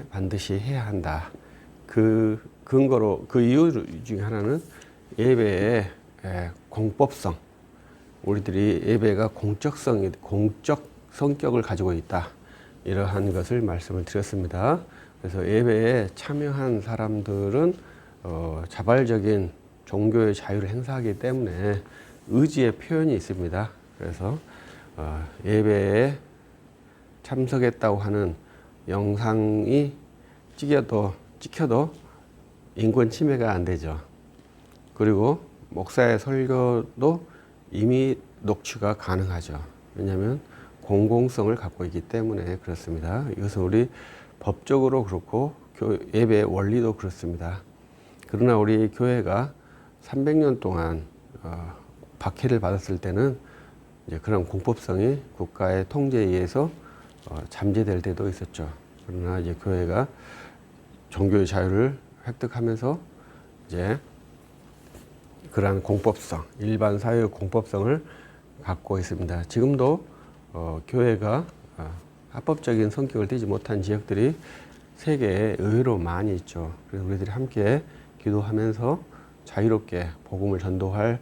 반드시 해야 한다. 그 근거로 그 이유 중에 하나는 예배의 공법성. 우리들이 예배가 공적 성격을 가지고 있다. 이러한 것을 말씀을 드렸습니다. 그래서 예배에 참여한 사람들은 자발적인 종교의 자유를 행사하기 때문에 의지의 표현이 있습니다. 그래서 예배에 참석했다고 하는 영상이 찍혀도 인권 침해가 안 되죠. 그리고 목사의 설교도 이미 녹취가 가능하죠. 왜냐하면 공공성을 갖고 있기 때문에 그렇습니다. 이것은 우리 법적으로 그렇고 예배의 원리도 그렇습니다. 그러나 우리 교회가 300년 동안 박해를 받았을 때는 이제 그런 공법성이 국가의 통제에 의해서 잠재될 때도 있었죠. 그러나 이제 교회가 종교의 자유를 획득하면서 이제 그러한 공법성, 일반 사회의 공법성을 갖고 있습니다. 지금도 교회가 합법적인 성격을 띠지 못한 지역들이 세계에 의외로 많이 있죠. 그래서 우리들이 함께 기도하면서 자유롭게 복음을 전도할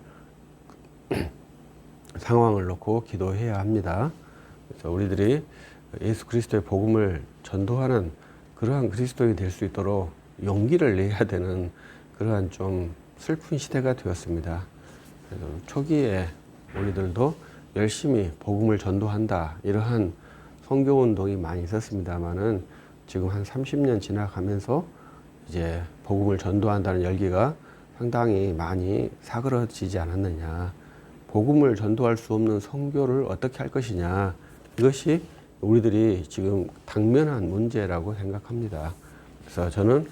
상황을 놓고 기도해야 합니다. 그래서 우리들이 예수 그리스도의 복음을 전도하는 그러한 그리스도인이 될 수 있도록 용기를 내야 되는 그러한 좀 슬픈 시대가 되었습니다. 그래서 초기에 우리들도 열심히 복음을 전도한다 이러한 선교운동이 많이 있었습니다만은 지금 한 30년 지나가면서 이제 복음을 전도한다는 열기가 상당히 많이 사그러지지 않았느냐. 복음을 전도할 수 없는 선교를 어떻게 할 것이냐. 이것이 우리들이 지금 당면한 문제라고 생각합니다. 그래서 저는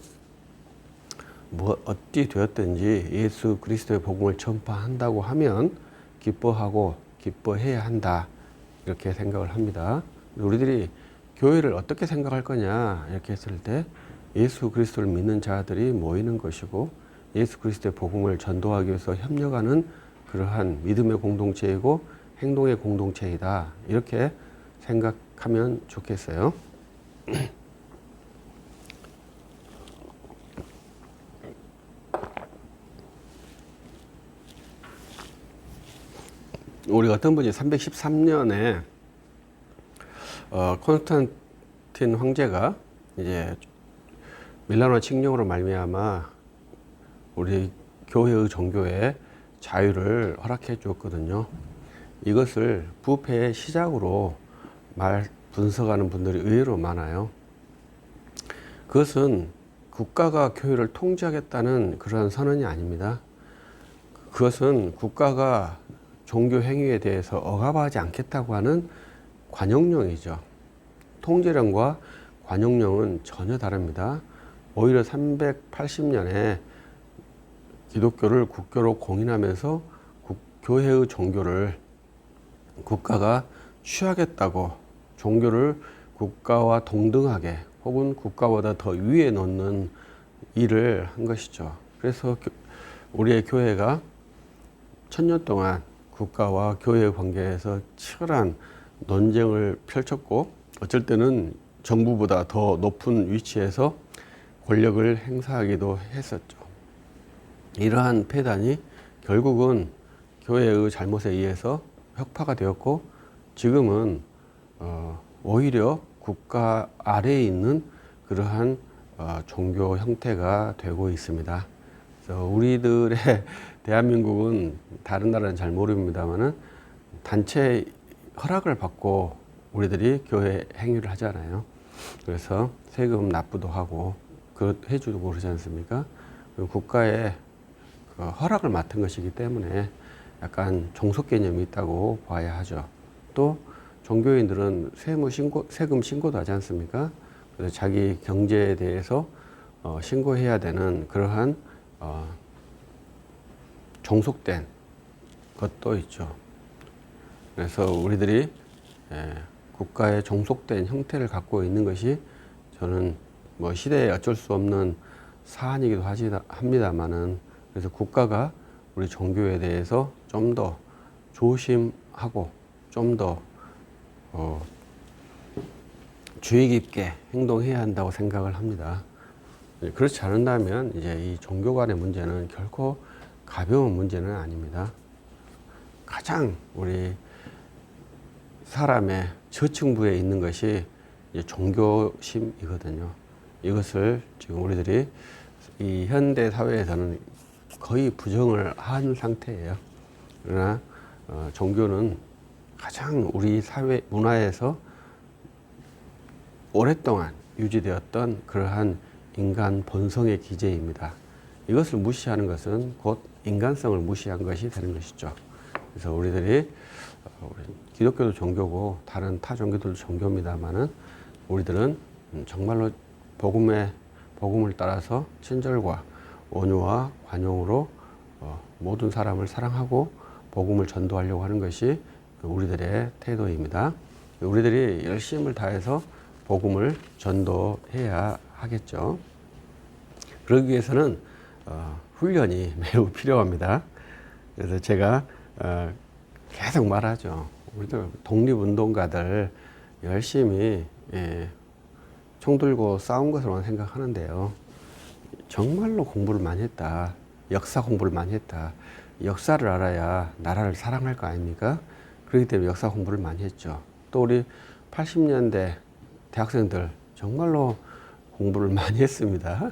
어찌 되었든지 예수 그리스도의 복음을 전파한다고 하면 기뻐하고 기뻐해야 한다. 이렇게 생각을 합니다. 우리들이 교회를 어떻게 생각할 거냐 이렇게 했을 때 예수 그리스도를 믿는 자들이 모이는 것이고 예수 그리스도의 복음을 전도하기 위해서 협력하는 그러한 믿음의 공동체이고 행동의 공동체이다. 이렇게 생각하면 좋겠어요. 우리 어떤 분이 313년에 콘스탄틴 황제가 이제 밀라노 칙령으로 말미암아 우리 교회의 종교에 자유를 허락해 주었거든요. 이것을 부패의 시작으로 분석하는 분들이 의외로 많아요. 그것은 국가가 교회를 통제하겠다는 그러한 선언이 아닙니다. 그것은 국가가 종교 행위에 대해서 억압하지 않겠다고 하는 관용령이죠. 통제령과 관용령은 전혀 다릅니다. 오히려 380년에 기독교를 국교로 공인하면서 교회의 종교를 국가가 취하겠다고 종교를 국가와 동등하게 혹은 국가보다 더 위에 놓는 일을 한 것이죠. 그래서 우리의 교회가 1000년 동안 국가와 교회의 관계에서 치열한 논쟁을 펼쳤고 어쩔 때는 정부보다 더 높은 위치에서 권력을 행사하기도 했었죠. 이러한 폐단이 결국은 교회의 잘못에 의해서 혁파가 되었고 지금은 오히려 국가 아래에 있는 그러한 종교 형태가 되고 있습니다. 그래서 우리들의 대한민국은 다른 나라는 잘 모릅니다만은 단체 허락을 받고 우리들이 교회 행위를 하잖아요. 그래서 세금 납부도 하고 해주고 그러지 않습니까? 국가의 허락을 맡은 것이기 때문에 약간 종속 개념이 있다고 봐야 하죠. 또 종교인들은 세금 신고도 하지 않습니까? 그래서 자기 경제에 대해서 신고해야 되는 그러한 종속된 것도 있죠. 그래서 우리들이 국가의 종속된 형태를 갖고 있는 것이 저는 뭐 시대에 어쩔 수 없는 사안이기도 합니다만은 그래서 국가가 우리 종교에 대해서 좀 더 조심하고 좀 더 주의 깊게 행동해야 한다고 생각을 합니다. 그렇지 않는다면 이제 이 종교 간의 문제는 결코 가벼운 문제는 아닙니다. 가장 우리 사람의 저층부에 있는 것이 이제 종교심이거든요. 이것을 지금 우리들이 이 현대 사회에서는 거의 부정을 한 상태예요. 그러나 종교는 가장 우리 사회 문화에서 오랫동안 유지되었던 그러한 인간 본성의 기제입니다. 이것을 무시하는 것은 곧 인간성을 무시한 것이 되는 것이죠. 그래서 우리들이 기독교도 종교고 다른 타 종교들도 종교입니다만은 우리들은 정말로 복음을 따라서 친절과 온유와 관용으로 모든 사람을 사랑하고 복음을 전도하려고 하는 것이 우리들의 태도입니다. 우리들이 열심을 다해서 복음을 전도해야 하겠죠. 그러기 위해서는 훈련이 매우 필요합니다. 그래서 제가 계속 말하죠. 우리들 독립운동가들 열심히 총 들고 싸운 것으로만 생각하는데요. 정말로 공부를 많이 했다. 역사 공부를 많이 했다. 역사를 알아야 나라를 사랑할 거 아닙니까? 그렇기 때문에 역사 공부를 많이 했죠. 또 우리 80년대 대학생들 정말로 공부를 많이 했습니다.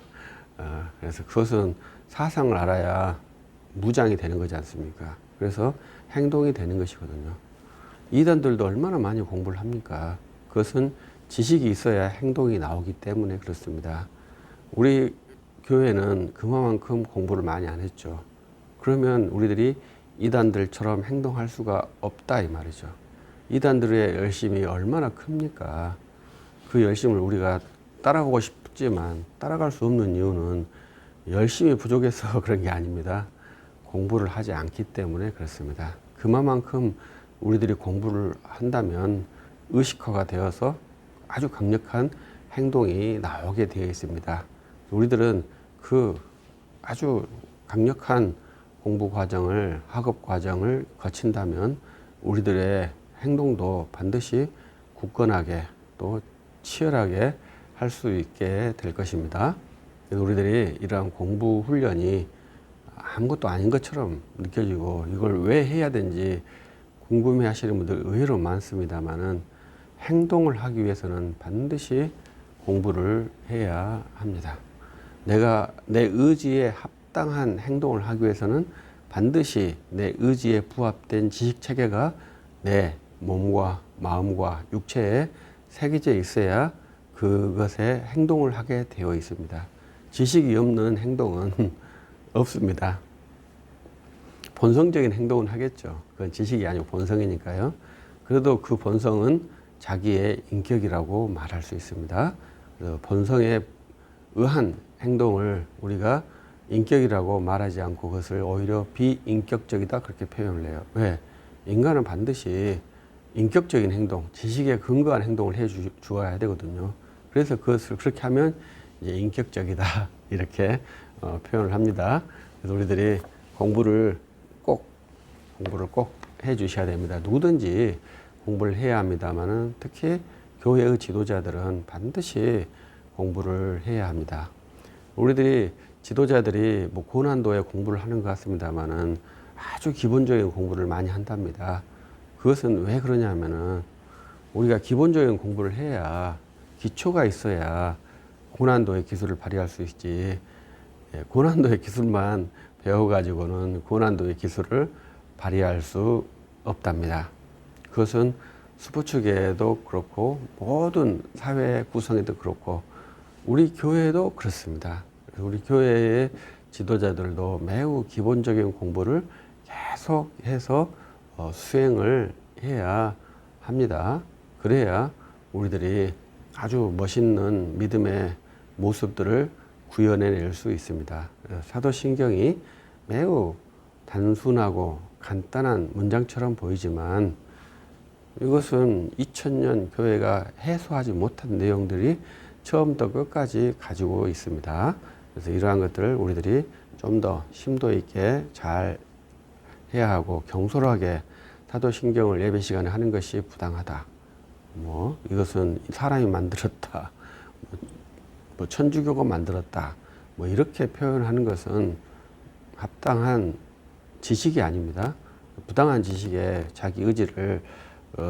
그래서 그것은 사상을 알아야 무장이 되는 거지 않습니까? 그래서 행동이 되는 것이거든요. 이단들도 얼마나 많이 공부를 합니까? 그것은 지식이 있어야 행동이 나오기 때문에 그렇습니다. 우리 교회는 그만큼 공부를 많이 안 했죠. 그러면 우리들이 이단들처럼 행동할 수가 없다 이 말이죠. 이단들의 열심이 얼마나 큽니까? 그 열심을 우리가 따라가고 싶지만 따라갈 수 없는 이유는 열심이 부족해서 그런 게 아닙니다. 공부를 하지 않기 때문에 그렇습니다. 그만큼 우리들이 공부를 한다면 의식화가 되어서 아주 강력한 행동이 나오게 되어 있습니다. 우리들은 그 아주 강력한 공부 과정을, 학업 과정을 거친다면 우리들의 행동도 반드시 굳건하게 또 치열하게 할 수 있게 될 것입니다. 우리들이 이러한 공부 훈련이 아무것도 아닌 것처럼 느껴지고 이걸 왜 해야 되는지 궁금해 하시는 분들 의외로 많습니다만은 행동을 하기 위해서는 반드시 공부를 해야 합니다. 내가 내 의지에 합당한 행동을 하기 위해서는 반드시 내 의지에 부합된 지식 체계가 내 몸과 마음과 육체에 새겨져 있어야 그것에 행동을 하게 되어 있습니다. 지식이 없는 행동은 없습니다. 본성적인 행동은 하겠죠. 그건 지식이 아니고 본성이니까요. 그래도 그 본성은 자기의 인격이라고 말할 수 있습니다. 그래서 본성에 의한 행동을 우리가 인격이라고 말하지 않고 그것을 오히려 비인격적이다 그렇게 표현을 해요. 왜? 인간은 반드시 인격적인 행동, 지식에 근거한 행동을 해 주어야 되거든요. 그래서 그것을 그렇게 하면 이제 인격적이다 이렇게 표현을 합니다. 그래서 우리들이 공부를 꼭 해 주셔야 됩니다. 누구든지 공부를 해야 합니다만은 특히 교회의 지도자들은 반드시 공부를 해야 합니다. 우리들이 지도자들이 뭐 고난도에 공부를 하는 것 같습니다만은 아주 기본적인 공부를 많이 한답니다. 그것은 왜 그러냐면은 우리가 기본적인 공부를 해야 기초가 있어야 고난도의 기술을 발휘할 수 있지. 고난도의 기술만 배워가지고는 고난도의 기술을 발휘할 수 없답니다. 그것은 스포츠계에도 그렇고 모든 사회 구성에도 그렇고 우리 교회도 그렇습니다. 우리 교회의 지도자들도 매우 기본적인 공부를 계속해서 수행을 해야 합니다. 그래야 우리들이 아주 멋있는 믿음의 모습들을 구현해낼 수 있습니다. 사도신경이 매우 단순하고 간단한 문장처럼 보이지만 이것은 2000년 교회가 해소하지 못한 내용들이 처음부터 끝까지 가지고 있습니다. 그래서 이러한 것들을 우리들이 좀 더 심도 있게 잘 해야 하고 경솔하게 사도신경을 예배 시간에 하는 것이 부당하다. 뭐 이것은 사람이 만들었다, 뭐 천주교가 만들었다, 뭐 이렇게 표현하는 것은 합당한 지식이 아닙니다. 부당한 지식에 자기 의지를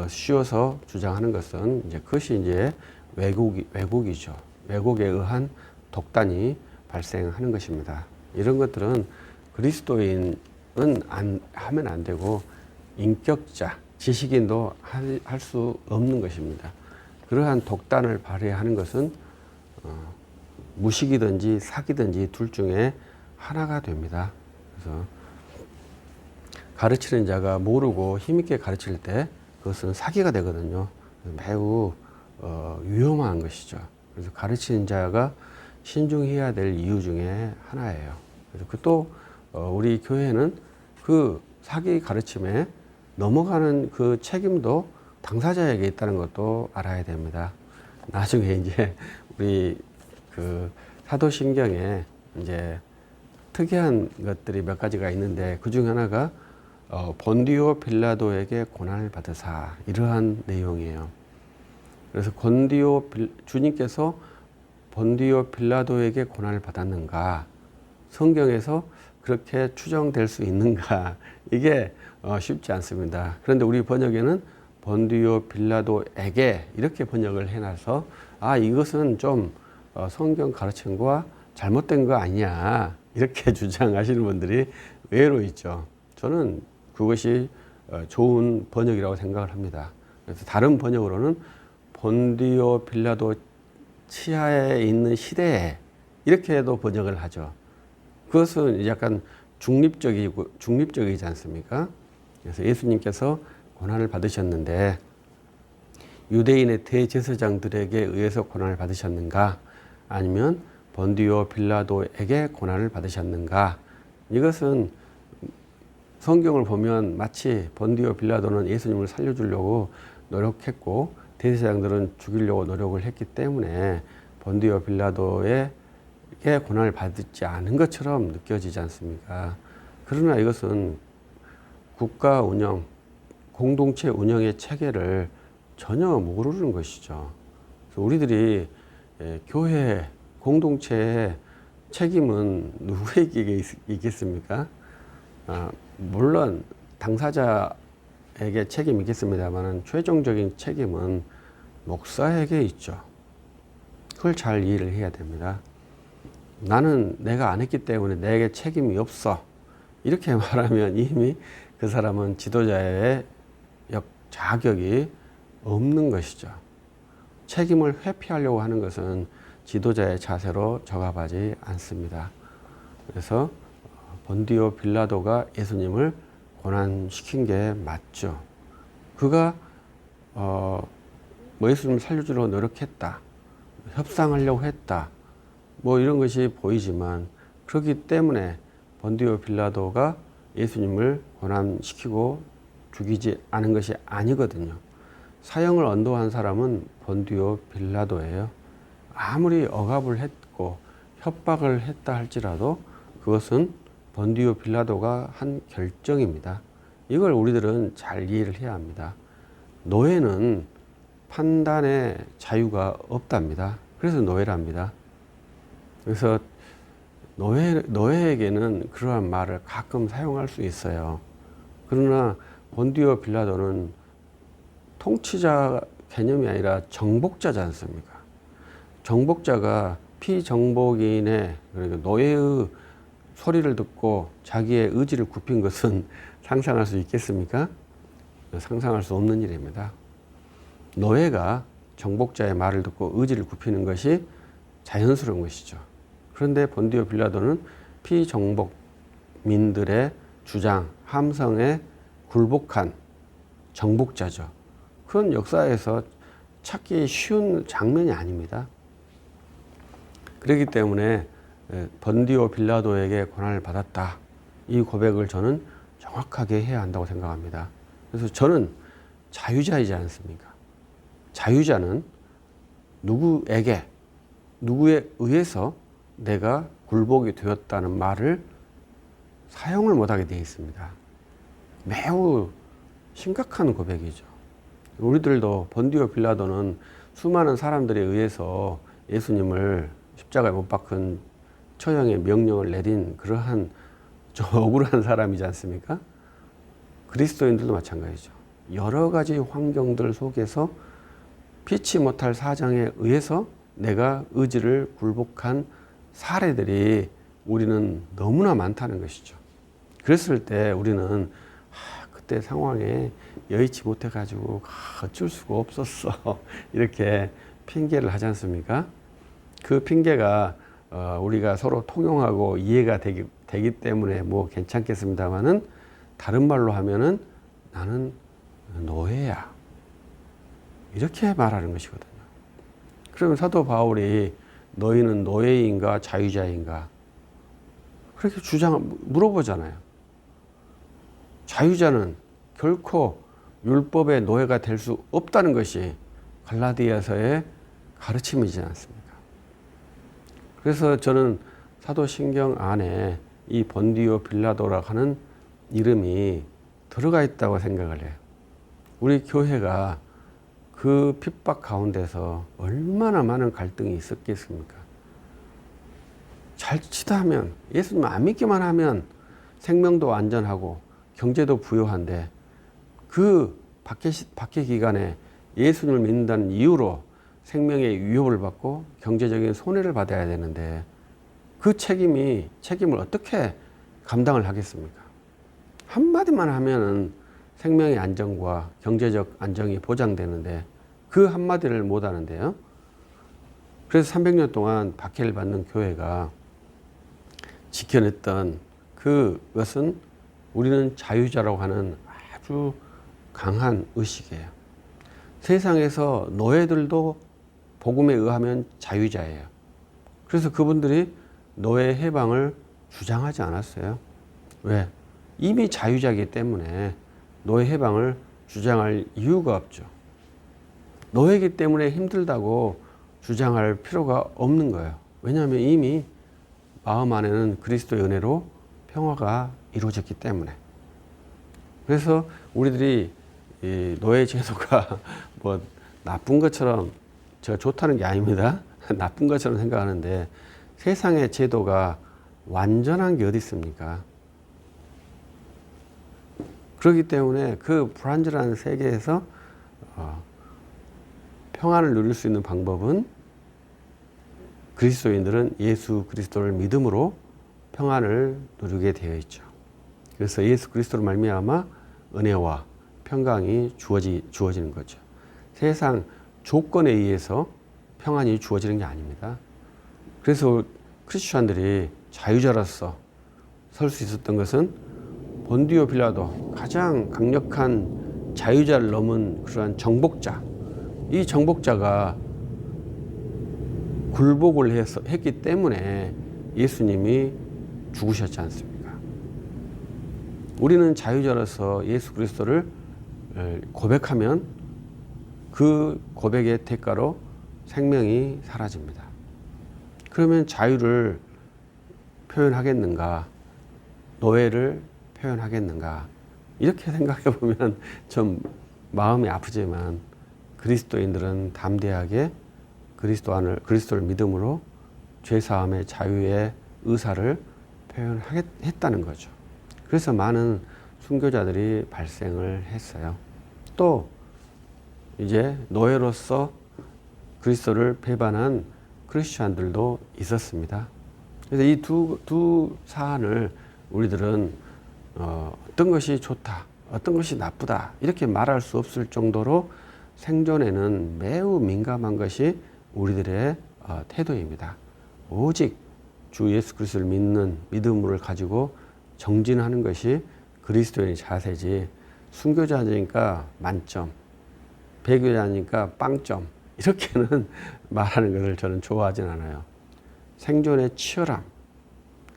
씌워서 주장하는 것은 이제 그것이 이제 왜곡이죠. 왜곡에 의한 독단이 발생하는 것입니다. 이런 것들은 그리스도인은 하면 안 되고 인격자, 지식인도 할 수 없는 것입니다. 그러한 독단을 발휘하는 것은 무식이든지 사기든지 둘 중에 하나가 됩니다. 그래서 가르치는 자가 모르고 힘있게 가르칠 때 그것은 사기가 되거든요. 매우 위험한 것이죠. 그래서 가르치는 자가 신중해야 될 이유 중에 하나예요. 그래서 또 우리 교회는 그 사기 가르침에 넘어가는 그 책임도 당사자에게 있다는 것도 알아야 됩니다. 나중에 이제 우리 그 사도신경에 이제 특이한 것들이 몇 가지가 있는데 그 중 하나가 본디오 빌라도에게 고난을 받으사 이러한 내용이에요. 그래서 주님께서 본디오 빌라도에게 고난을 받았는가? 성경에서 그렇게 추정될 수 있는가? 이게 쉽지 않습니다. 그런데 우리 번역에는 본디오 빌라도에게 이렇게 번역을 해놔서 이것은 좀 성경 가르침과 잘못된 거 아니냐 이렇게 주장하시는 분들이 의외로 있죠. 저는 그것이 좋은 번역이라고 생각을 합니다. 그래서 다른 번역으로는 본디오 빌라도 치하에 있는 시대에 이렇게도 번역을 하죠. 그것은 약간 중립적이지 않습니까? 그래서 예수님께서 고난을 받으셨는데 유대인의 대제사장들에게 의해서 고난을 받으셨는가? 아니면 본디오 빌라도에게 고난을 받으셨는가? 이것은 성경을 보면 마치 본디오 빌라도는 예수님을 살려주려고 노력했고 대제사장들은 죽이려고 노력을 했기 때문에 본디오 빌라도에게 고난을 받지 않은 것처럼 느껴지지 않습니까? 그러나 이것은 국가 운영, 공동체 운영의 체계를 전혀 모르는 것이죠. 그래서 우리들이 교회 공동체의 책임은 누구에게 있겠습니까? 물론 당사자에게 책임이 있겠습니다만 최종적인 책임은 목사에게 있죠. 그걸 잘 이해를 해야 됩니다. 나는 내가 안 했기 때문에 내게 책임이 없어. 이렇게 말하면 이미 그 사람은 지도자의 자격이 없는 것이죠. 책임을 회피하려고 하는 것은 지도자의 자세로 적합하지 않습니다. 그래서 본디오 빌라도가 예수님을 고난시킨 게 맞죠. 그가 예수님을 살려주려고 노력했다. 협상하려고 했다. 이런 것이 보이지만 그렇기 때문에 본디오 빌라도가 예수님을 고난시키고 죽이지 않은 것이 아니거든요. 사형을 언도한 사람은 본디오 빌라도예요. 아무리 억압을 했고 협박을 했다 할지라도 그것은 본디오 빌라도가 한 결정입니다. 이걸 우리들은 잘 이해를 해야 합니다. 노예는 판단의 자유가 없답니다. 그래서 노예랍니다. 그래서 노예에게는 그러한 말을 가끔 사용할 수 있어요. 그러나 본디오 빌라도는 통치자 개념이 아니라 정복자지 않습니까? 정복자가 피정복인의 그러니까 노예의 소리를 듣고 자기의 의지를 굽힌 것은 상상할 수 있겠습니까? 상상할 수 없는 일입니다. 노예가 정복자의 말을 듣고 의지를 굽히는 것이 자연스러운 것이죠. 그런데 본디오 빌라도는 피정복민들의 주장, 함성에 굴복한 정복자죠. 그건 역사에서 찾기 쉬운 장면이 아닙니다. 그렇기 때문에 본디오 빌라도에게 고난을 받았다. 이 고백을 저는 정확하게 해야 한다고 생각합니다. 그래서 저는 자유자이지 않습니까? 자유자는 누구에 의해서 내가 굴복이 되었다는 말을 사용을 못하게 되어 있습니다. 매우 심각한 고백이죠. 우리들도 본디오 빌라도는 수많은 사람들에 의해서 예수님을 십자가에 못 박은 처형의 명령을 내린 그러한 좀 억울한 사람이지 않습니까? 그리스도인들도 마찬가지죠. 여러 가지 환경들 속에서 피치 못할 사정에 의해서 내가 의지를 굴복한 사례들이 우리는 너무나 많다는 것이죠. 그랬을 때 우리는 그때 상황에 여의치 못해가지고 어쩔 수가 없었어 이렇게 핑계를 하지 않습니까? 그 핑계가 우리가 서로 통용하고 이해가 되기 때문에 뭐 괜찮겠습니다만은, 다른 말로 하면은 나는 노예야, 이렇게 말하는 것이거든요. 그러면 사도 바울이 너희는 노예인가 자유자인가 그렇게 물어보잖아요. 자유자는 결코 율법의 노예가 될 수 없다는 것이 갈라디아서의 가르침이지 않습니까? 그래서 저는 사도신경 안에 이 본디오 빌라도라고 하는 이름이 들어가 있다고 생각을 해요. 우리 교회가 그 핍박 가운데서 얼마나 많은 갈등이 있었겠습니까? 자칫 하면, 예수님 안 믿기만 하면 생명도 안전하고 경제도 부유한데, 그 박해 기간에 예수님을 믿는다는 이유로 생명의 위협을 받고 경제적인 손해를 받아야 되는데, 그 책임을 어떻게 감당을 하겠습니까? 한마디만 하면은 생명의 안정과 경제적 안정이 보장되는데 그 한마디를 못 하는데요. 그래서 300년 동안 박해를 받는 교회가 지켜냈던 그것은 우리는 자유자라고 하는 아주 강한 의식이에요. 세상에서 노예들도 복음에 의하면 자유자예요. 그래서 그분들이 노예 해방을 주장하지 않았어요. 왜? 이미 자유자이기 때문에 노예 해방을 주장할 이유가 없죠. 노예이기 때문에 힘들다고 주장할 필요가 없는 거예요. 왜냐하면 이미 마음 안에는 그리스도의 은혜로 평화가 이루어졌기 때문에. 그래서 우리들이 이 노예 제도가 뭐 나쁜 것처럼, 제가 좋다는 게 아닙니다. 나쁜 것처럼 생각하는데, 세상의 제도가 완전한 게 어디 있습니까? 그렇기 때문에 그 불완전한 세계에서 평안을 누릴 수 있는 방법은, 그리스도인들은 예수 그리스도를 믿음으로 평안을 누리게 되어 있죠. 그래서 예수 그리스도로 말미암아 은혜와 평강이 주어지는 거죠. 세상 조건에 의해서 평안이 주어지는 게 아닙니다. 그래서 크리스천들이 자유자로서 설 수 있었던 것은 본디오 빌라도, 가장 강력한 자유자를 넘은 그러한 정복자, 이 정복자가 굴복을 했기 때문에 예수님이 죽으셨지 않습니까? 우리는 자유자로서 예수 그리스도를 고백하면 그 고백의 대가로 생명이 사라집니다. 그러면 자유를 표현하겠는가? 노예를 표현하겠는가? 이렇게 생각해 보면 좀 마음이 아프지만, 그리스도인들은 담대하게 그리스도를 믿음으로 죄사함의 자유의 의사를 표현했다는 거죠. 그래서 많은 순교자들이 발생을 했어요. 또 이제 노예로서 그리스도를 배반한 크리스천들도 있었습니다. 그래서 이 두 사안을 우리들은 어떤 것이 좋다, 어떤 것이 나쁘다 이렇게 말할 수 없을 정도로 생존에는 매우 민감한 것이 우리들의 태도입니다. 오직 주 예수 그리스도를 믿는 믿음을 가지고 정진하는 것이 그리스도인의 자세지, 순교자니까 만점, 배교자니까 빵점, 이렇게는 말하는 것을 저는 좋아하진 않아요. 생존의 치열함,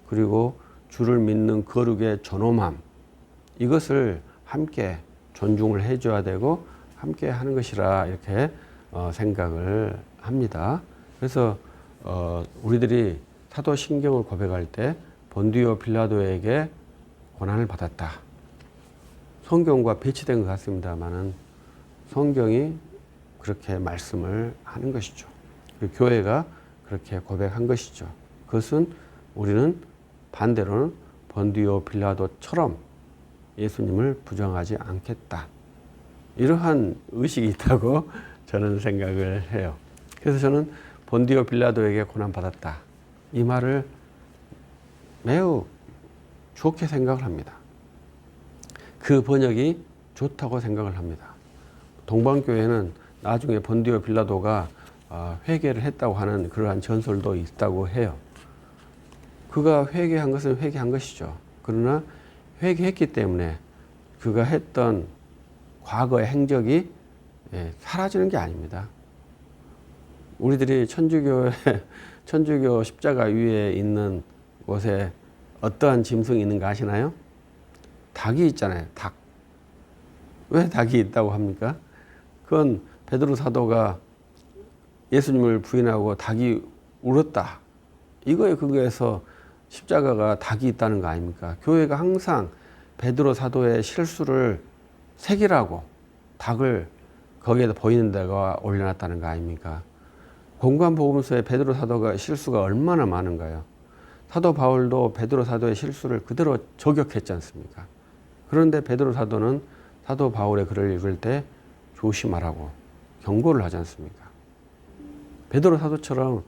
그리고 주를 믿는 거룩의 존엄함, 이것을 함께 존중을 해줘야 되고 함께 하는 것이라 이렇게 생각을 합니다. 그래서 우리들이 사도신경을 고백할 때 본디오 빌라도에게 고난을 받았다, 성경과 배치된 것 같습니다만은, 성경이 그렇게 말씀을 하는 것이죠. 그리고 교회가 그렇게 고백한 것이죠. 그것은 우리는 반대로는 본디오 빌라도처럼 예수님을 부정하지 않겠다. 이러한 의식이 있다고 저는 생각을 해요. 그래서 저는 본디오 빌라도에게 고난받았다. 이 말을 매우 좋게 생각을 합니다. 그 번역이 좋다고 생각을 합니다. 동방교회는 나중에 본디오 빌라도가 회개를 했다고 하는 그러한 전설도 있다고 해요. 그가 회개한 것은 회개한 것이죠. 그러나 회개했기 때문에 그가 했던 과거의 행적이 사라지는 게 아닙니다. 우리들이 천주교 십자가 위에 있는 곳에 어떠한 짐승이 있는가 아시나요? 닭이 있잖아요. 닭. 왜 닭이 있다고 합니까? 그건 베드로 사도가 예수님을 부인하고 닭이 울었다. 이거에 근거해서 십자가가 닭이 있다는 거 아닙니까? 교회가 항상 베드로 사도의 실수를 새기라고 닭을 거기에다 보이는 데가 올려놨다는 거 아닙니까? 공관복음서에 베드로 사도가 실수가 얼마나 많은가요? 사도 바울도 베드로 사도의 실수를 그대로 저격했지 않습니까? 그런데 베드로 사도는 사도 바울의 글을 읽을 때 조심하라고 경고를 하지 않습니까? 베드로 사도처럼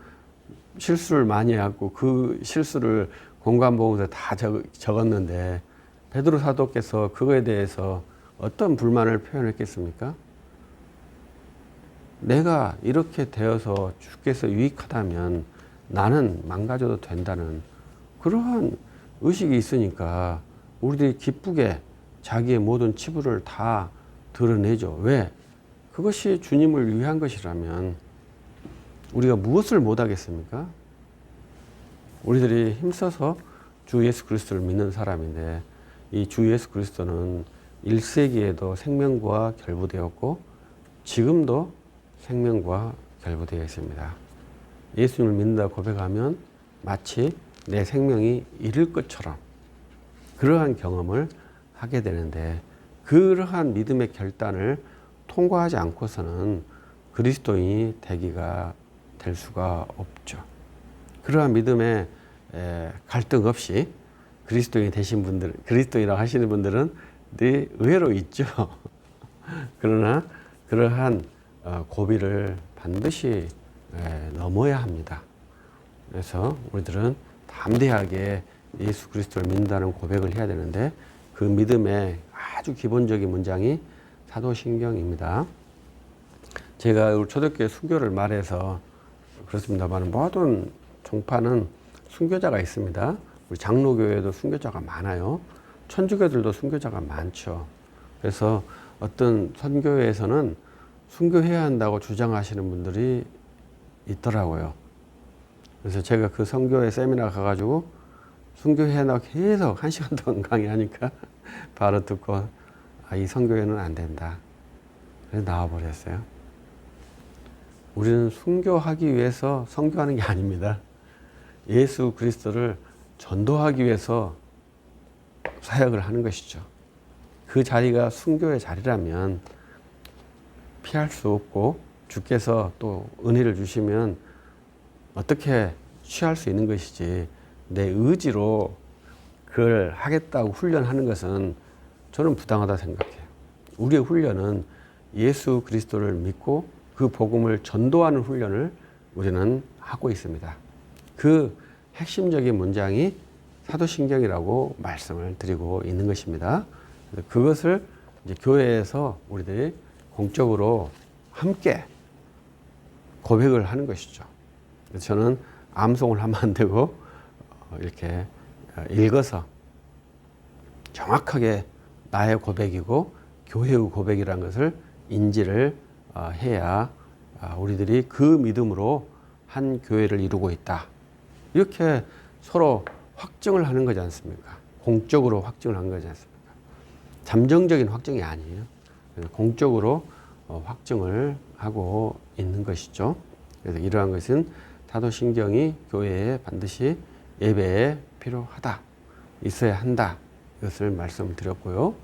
실수를 많이 해갖고 그 실수를 공관복음서에 다 적었는데 베드로 사도께서 그거에 대해서 어떤 불만을 표현했겠습니까? 내가 이렇게 되어서 주께서 유익하다면 나는 망가져도 된다는 그러한 의식이 있으니까 우리들이 기쁘게 자기의 모든 치부를 다 드러내죠. 왜? 그것이 주님을 위한 것이라면 우리가 무엇을 못하겠습니까? 우리들이 힘써서 주 예수 그리스도를 믿는 사람인데 이 주 예수 그리스도는 1세기에도 생명과 결부되었고 지금도 생명과 결부되어 있습니다. 예수님을 믿는다 고백하면 마치 내 생명이 잃을 것처럼 그러한 경험을 하게 되는데 그러한 믿음의 결단을 통과하지 않고서는 그리스도인이 되기가 될 수가 없죠. 그러한 믿음의 갈등 없이 그리스도인이 되신 분들, 그리스도인이라고 하시는 분들은 늘 의외로 있죠. 그러나 그러한 고비를 반드시 넘어야 합니다. 그래서 우리들은 담대하게 예수 그리스도를 믿는다는 고백을 해야 되는데 그 믿음의 아주 기본적인 문장이 사도신경입니다. 제가 우리 초대교회 순교를 말해서 그렇습니다만 모든 종파는 순교자가 있습니다. 우리 장로교회도 순교자가 많아요. 천주교들도 순교자가 많죠. 그래서 어떤 선교회에서는 순교해야 한다고 주장하시는 분들이 있더라고요. 그래서 제가 그 선교회 세미나 가가지고 순교해야 한다고 계속 1시간 동안 강의하니까 바로 듣고 이 선교회는 안 된다. 그래서 나와버렸어요. 우리는 순교하기 위해서 선교하는 게 아닙니다. 예수 그리스도를 전도하기 위해서 사역을 하는 것이죠. 그 자리가 순교의 자리라면 피할 수 없고 주께서 또 은혜를 주시면 어떻게 취할 수 있는 것이지 내 의지로 그걸 하겠다고 훈련하는 것은 저는 부당하다 생각해요. 우리의 훈련은 예수 그리스도를 믿고 그 복음을 전도하는 훈련을 우리는 하고 있습니다. 그 핵심적인 문장이 사도신경이라고 말씀을 드리고 있는 것입니다. 그것을 이제 교회에서 우리들이 공적으로 함께 고백을 하는 것이죠. 저는 암송을 하면 안 되고 이렇게 읽어서 정확하게 나의 고백이고 교회의 고백이라는 것을 인지를 해야 우리들이 그 믿음으로 한 교회를 이루고 있다. 이렇게 서로 확증을 하는 거지 않습니까? 공적으로 확증을 하는 거지 않습니까? 잠정적인 확증이 아니에요. 공적으로 확증을 하고 있는 것이죠. 그래서 이러한 것은 사도신경이 교회에 반드시 예배에 필요하다. 있어야 한다. 이것을 말씀드렸고요.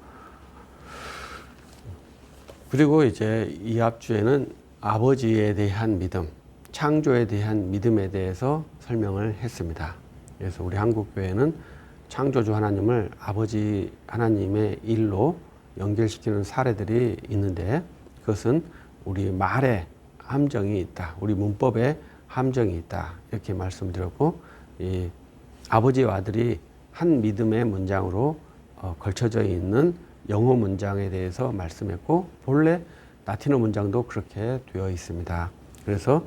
그리고 이제 이 앞주에는 아버지에 대한 믿음, 창조에 대한 믿음에 대해서 설명을 했습니다. 그래서 우리 한국교회는 창조주 하나님을 아버지 하나님의 일로 연결시키는 사례들이 있는데, 그것은 우리 말에 함정이 있다, 우리 문법에 함정이 있다, 이렇게 말씀드렸고, 이 아버지와 아들이 한 믿음의 문장으로 걸쳐져 있는 영어 문장에 대해서 말씀했고, 본래 라틴어 문장도 그렇게 되어 있습니다. 그래서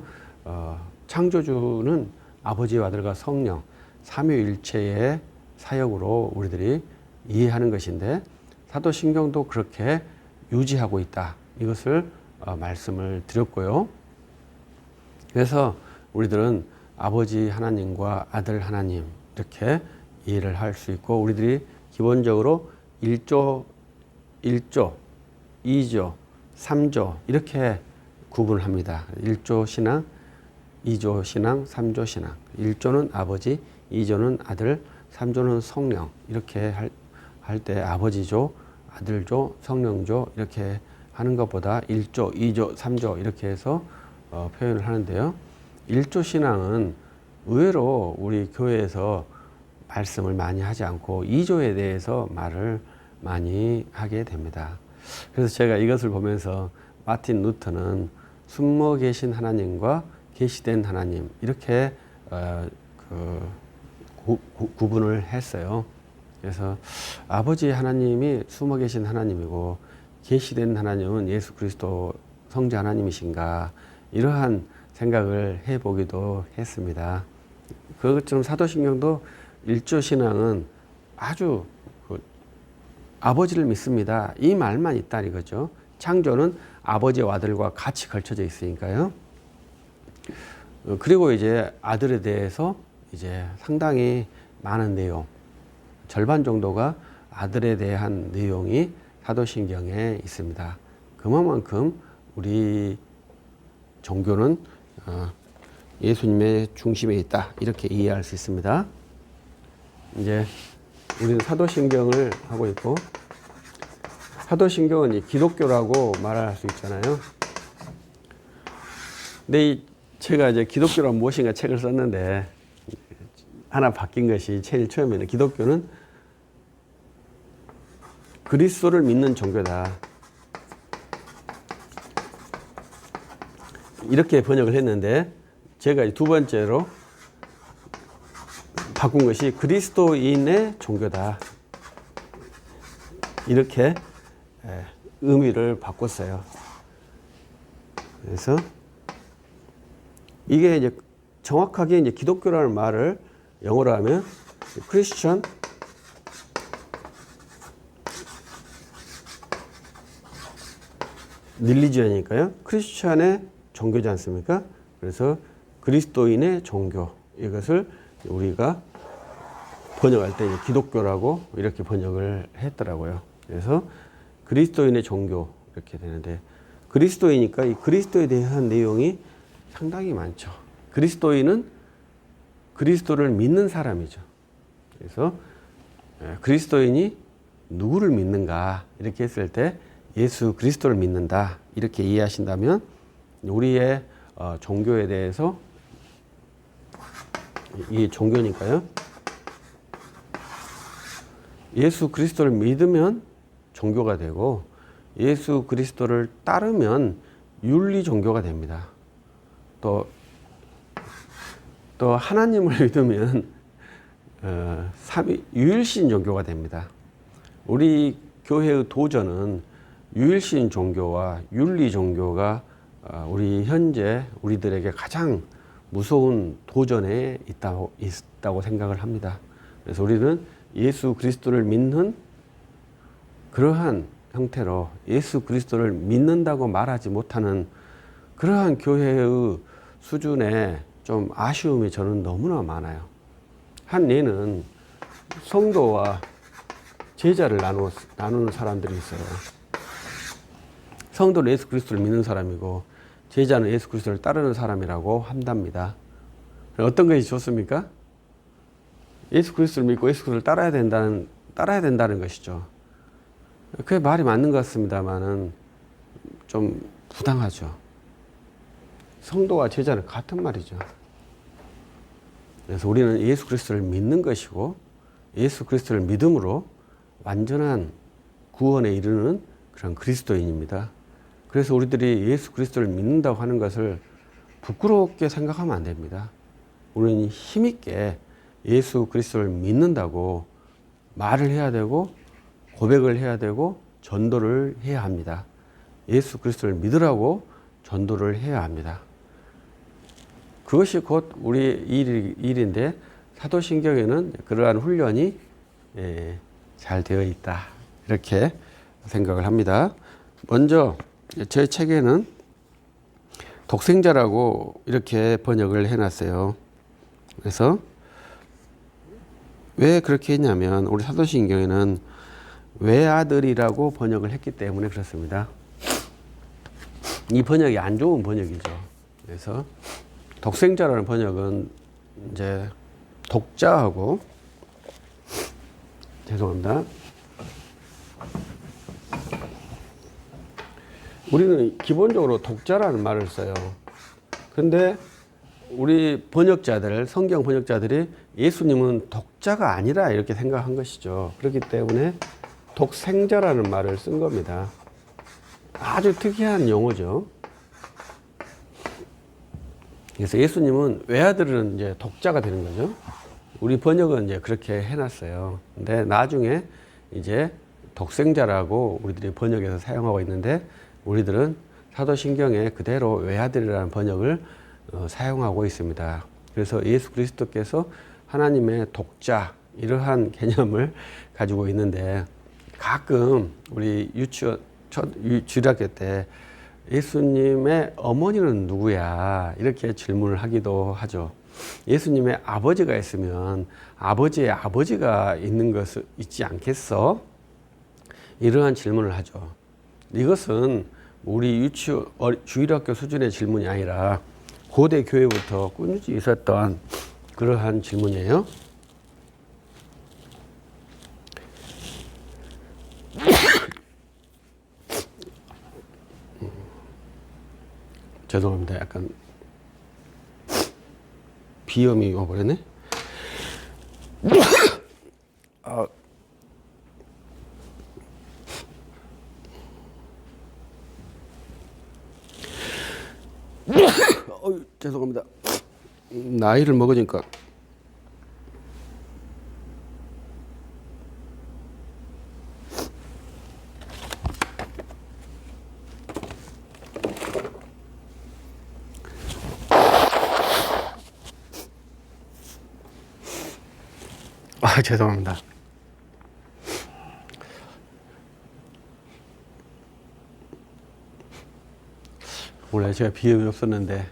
창조주는 아버지와 아들과 성령 삼위일체의 사역으로 우리들이 이해하는 것인데, 사도신경도 그렇게 유지하고 있다, 이것을 말씀을 드렸고요. 그래서 우리들은 아버지 하나님과 아들 하나님 이렇게 이해를 할 수 있고, 우리들이 기본적으로 1조, 2조, 3조 이렇게 구분을 합니다. 1조 신앙, 2조 신앙, 3조 신앙. 1조는 아버지, 2조는 아들, 3조는 성령. 이렇게 할 때 아버지조, 아들조, 성령조 이렇게 하는 것보다 1조, 2조, 3조 이렇게 해서 표현을 하는데요. 1조 신앙은 의외로 우리 교회에서 말씀을 많이 하지 않고 2조에 대해서 말을 많이 하게 됩니다. 그래서 제가 이것을 보면서 마틴 루터는 숨어 계신 하나님과 계시된 하나님 이렇게 구분을 했어요. 그래서 아버지 하나님이 숨어 계신 하나님이고 계시된 하나님은 예수 그리스도 성자 하나님이신가, 이러한 생각을 해보기도 했습니다. 그것처럼 사도신경도 1조 신앙은 아주 아버지를 믿습니다, 이 말만 있다 이거죠. 창조는 아버지와 아들과 같이 걸쳐져 있으니까요. 그리고 이제 아들에 대해서 이제 상당히 많은 내용, 절반 정도가 아들에 대한 내용이 사도신경에 있습니다. 그만큼 우리 종교는 예수님의 중심에 있다, 이렇게 이해할 수 있습니다. 이제 우리는 사도신경을 하고 있고, 사도신경은 기독교라고 말할 수 있잖아요. 근데 제가 이제 기독교란 무엇인가 책을 썼는데 하나 바뀐 것이, 제일 처음에는 기독교는 그리스도를 믿는 종교다, 이렇게 번역을 했는데, 제가 두 번째로 바꾼 것이 그리스도인의 종교다, 이렇게 의미를 바꿨어요. 그래서 이게 이제 정확하게 이제 기독교라는 말을 영어로 하면 크리스천 릴리지언이니까요. 크리스천의 종교지 않습니까? 그래서 그리스도인의 종교, 이것을 우리가 번역할 때 기독교라고 이렇게 번역을 했더라고요. 그래서 그리스도인의 종교 이렇게 되는데, 그리스도이니까 이 그리스도에 대한 내용이 상당히 많죠. 그리스도인은 그리스도를 믿는 사람이죠. 그래서 그리스도인이 누구를 믿는가 이렇게 했을 때 예수 그리스도를 믿는다, 이렇게 이해하신다면 우리의 종교에 대해서, 이 종교니까요, 예수 그리스도를 믿으면 종교가 되고 예수 그리스도를 따르면 윤리 종교가 됩니다. 또 하나님을 믿으면 유일신 종교가 됩니다. 우리 교회의 도전은 유일신 종교와 윤리 종교가 우리 현재 우리들에게 가장 무서운 도전에 있다고 생각을 합니다. 그래서 우리는 예수 그리스도를 믿는 그러한 형태로 예수 그리스도를 믿는다고 말하지 못하는 그러한 교회의 수준에 좀 아쉬움이 저는 너무나 많아요. 한 예는 성도와 제자를 나누는 사람들이 있어요. 성도는 예수 그리스도를 믿는 사람이고 제자는 예수 그리스도를 따르는 사람이라고 한답니다. 어떤 것이 좋습니까? 예수 그리스도를 믿고 예수 그리스도를 따라야 된다는 것이죠. 그게 말이 맞는 것 같습니다만은 좀 부당하죠. 성도와 제자는 같은 말이죠. 그래서 우리는 예수 그리스도를 믿는 것이고 예수 그리스도를 믿음으로 완전한 구원에 이르는 그런 그리스도인입니다. 그래서 우리들이 예수 그리스도를 믿는다고 하는 것을 부끄럽게 생각하면 안 됩니다. 우리는 힘있게 예수 그리스도를 믿는다고 말을 해야 되고 고백을 해야 되고 전도를 해야 합니다. 예수 그리스도를 믿으라고 전도를 해야 합니다. 그것이 곧 우리 일인데 사도신경에는 그러한 훈련이 잘 되어 있다. 이렇게 생각을 합니다. 먼저 제 책에는 독생자라고 이렇게 번역을 해놨어요. 그래서 왜 그렇게 했냐면 우리 사도신경에는 외아들이라고 번역을 했기 때문에 그렇습니다. 이 번역이 안 좋은 번역이죠. 그래서 독생자라는 번역은 이제 독자하고 죄송합니다. 우리는 기본적으로 독자라는 말을 써요. 근데 우리 번역자들, 성경 번역자들이 예수님은 독자가 아니라 이렇게 생각한 것이죠. 그렇기 때문에 독생자라는 말을 쓴 겁니다. 아주 특이한 용어죠. 그래서 예수님은 외아들은 이제 독자가 되는 거죠. 우리 번역은 이제 그렇게 해놨어요. 근데 나중에 이제 독생자라고 우리들이 번역해서 사용하고 있는데 우리들은 사도신경에 그대로 외아들이라는 번역을 사용하고 있습니다. 그래서 예수 그리스도께서 하나님의 독자 이러한 개념을 가지고 있는데 가끔 우리 주일학교 때 예수님의 어머니는 누구야? 이렇게 질문을 하기도 하죠. 예수님의 아버지가 있으면 아버지의 아버지가 있는 것은 있지 않겠어? 이러한 질문을 하죠. 이것은 우리 주일학교 수준의 질문이 아니라 고대 교회부터 꾸준히 있었던 그러한 질문이에요. 죄송합니다. 약간 비염이 와버렸네. 죄송합니다. 나이를 먹으니까 죄송합니다. 원래 제가 비염이 없었는데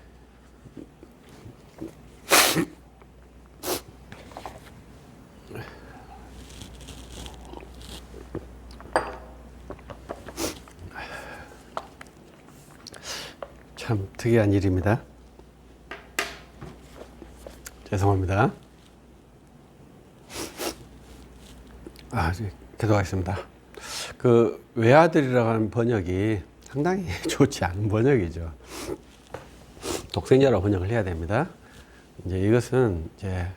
참 특이한 일입니다. 죄송합니다. 계속하겠습니다. 그 외아들이라고 하는 번역이 상당히 좋지 않은 번역이죠. 독생자로 번역을 해야 됩니다. 이제 이것은 이제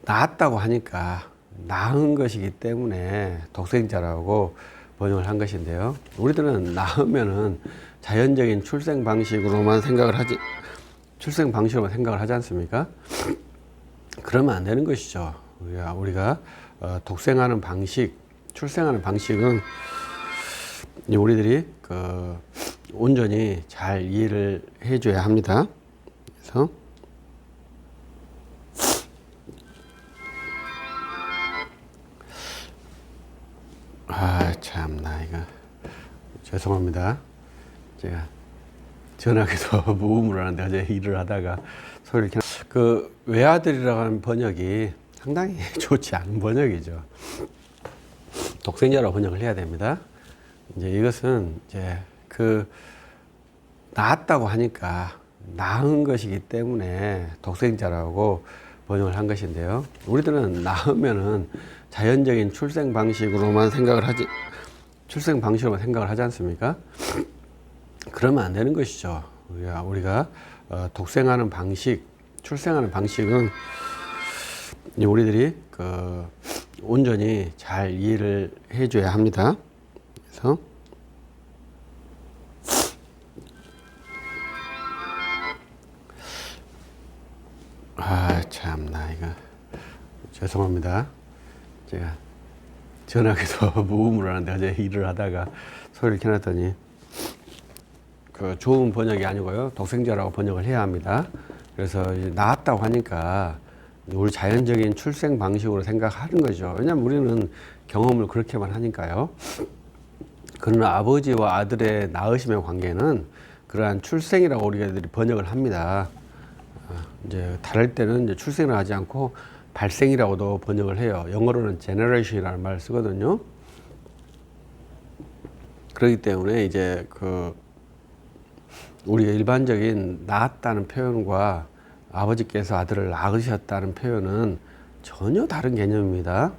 낳았다고 하니까 낳은 것이기 때문에 독생자라고 번역을 한 것인데요. 우리들은 낳으면은 자연적인 출생 방식으로만 생각을 하지 않습니까? 그러면 안 되는 것이죠. 우리가 독생하는 방식, 출생하는 방식은 우리들이 온전히 잘 이해를 해줘야 합니다. 그래서 참나 이거 죄송합니다. 제가 전화기도 무음으로 하는데 어제 일을 하다가 소리를 그 외아들이라고 하는 번역이 상당히 좋지 않은 번역이죠. 독생자로 번역을 해야 됩니다. 이제 이것은 이제 낳았다고 하니까 낳은 것이기 때문에 독생자라고 번역을 한 것인데요. 우리들은 낳으면은 자연적인 출생 방식으로만 출생 방식으로 생각을 하지 않습니까? 그러면 안 되는 것이죠. 우리가 독생하는 방식, 출생하는 방식은 우리들이 온전히 잘 이해를 해줘야 합니다. 그래서 참나 이거 죄송합니다. 제가 전화기도 무음으로 하는데 어제 일을 하다가 소리를 켜놨더니 좋은 번역이 아니고요, 독생자라고 번역을 해야 합니다. 그래서 이제 낳았다고 하니까 우리 자연적인 출생 방식으로 생각하는 거죠. 왜냐하면 우리는 경험을 그렇게만 하니까요. 그러나 아버지와 아들의 낳으심의 관계는 그러한 출생이라고 우리들이 번역을 합니다. 이제 다를 때는 이제 출생을 하지 않고 발생이라고도 번역을 해요. 영어로는 generation이라는 말을 쓰거든요. 그렇기 때문에 이제 우리가 일반적인 낳았다는 표현과 아버지께서 아들을 낳으셨다는 표현은 전혀 다른 개념입니다.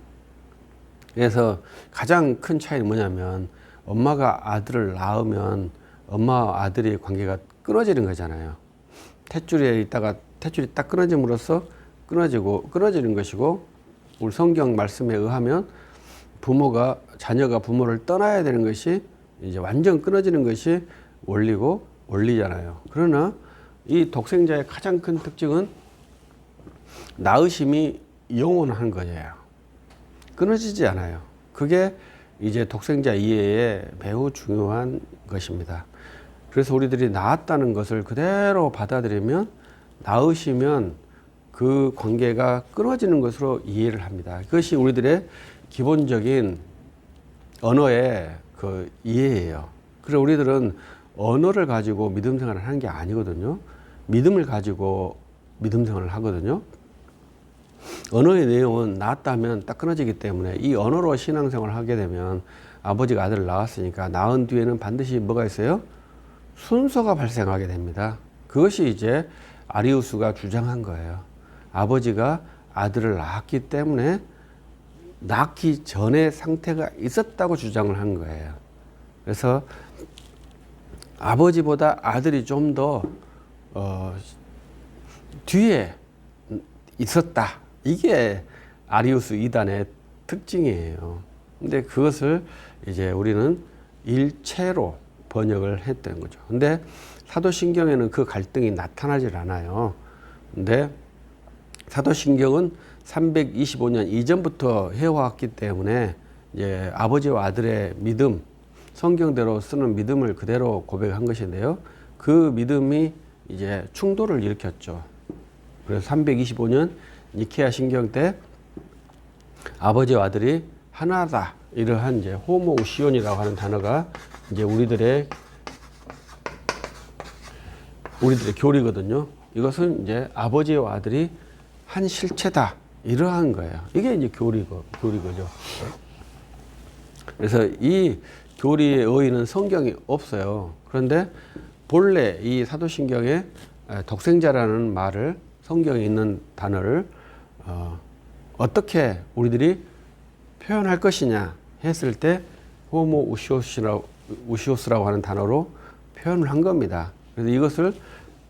그래서 가장 큰 차이는 뭐냐면, 엄마가 아들을 낳으면 엄마와 아들의 관계가 끊어지는 거잖아요. 탯줄에 있다가 탯줄이 딱 끊어짐으로써 끊어지는 것이고, 우리 성경 말씀에 의하면 자녀가 부모를 떠나야 되는 것이 이제 완전 끊어지는 것이 원리잖아요. 그러나 이 독생자의 가장 큰 특징은 낳으심이 영원한 거예요. 끊어지지 않아요. 그게 이제 독생자 이해에 매우 중요한 것입니다. 그래서 우리들이 낳았다는 것을 그대로 받아들이면, 낳으시면 그 관계가 끊어지는 것으로 이해를 합니다. 그것이 우리들의 기본적인 언어의 이해예요. 그래서 우리들은 언어를 가지고 믿음 생활을 하는 게 아니거든요. 믿음을 가지고 믿음 생활을 하거든요. 언어의 내용은 낳았다 하면 딱 끊어지기 때문에 이 언어로 신앙생활을 하게 되면, 아버지가 아들을 낳았으니까 낳은 뒤에는 반드시 뭐가 있어요? 순서가 발생하게 됩니다. 그것이 이제 아리우스가 주장한 거예요. 아버지가 아들을 낳았기 때문에 낳기 전에 상태가 있었다고 주장을 한 거예요. 그래서 아버지보다 아들이 좀 더 뒤에 있었다. 이게 아리우스 이단의 특징이에요. 근데 그것을 이제 우리는 일체로 번역을 했던 거죠. 근데 사도신경에는 그 갈등이 나타나질 않아요. 근데 사도신경은 325년 이전부터 해왔기 때문에 이제 아버지와 아들의 믿음, 성경대로 쓰는 믿음을 그대로 고백한 것인데요. 그 믿음이 이제 충돌을 일으켰죠. 그래서 325년 니케아 신경 때 아버지와 아들이 하나다, 이러한 이제 호모우시온이라고 하는 단어가 이제 우리들의 교리거든요. 이것은 이제 아버지와 아들이 한 실체다, 이러한 거예요. 이게 이제 교리거죠. 그래서 이 교리의 의의는 성경이 없어요. 그런데 본래 이 사도신경에 독생자라는 말을, 성경에 있는 단어를 어떻게 우리들이 표현할 것이냐 했을 때 호모우시오스라고 하는 단어로 표현을 한 겁니다. 그래서 이것을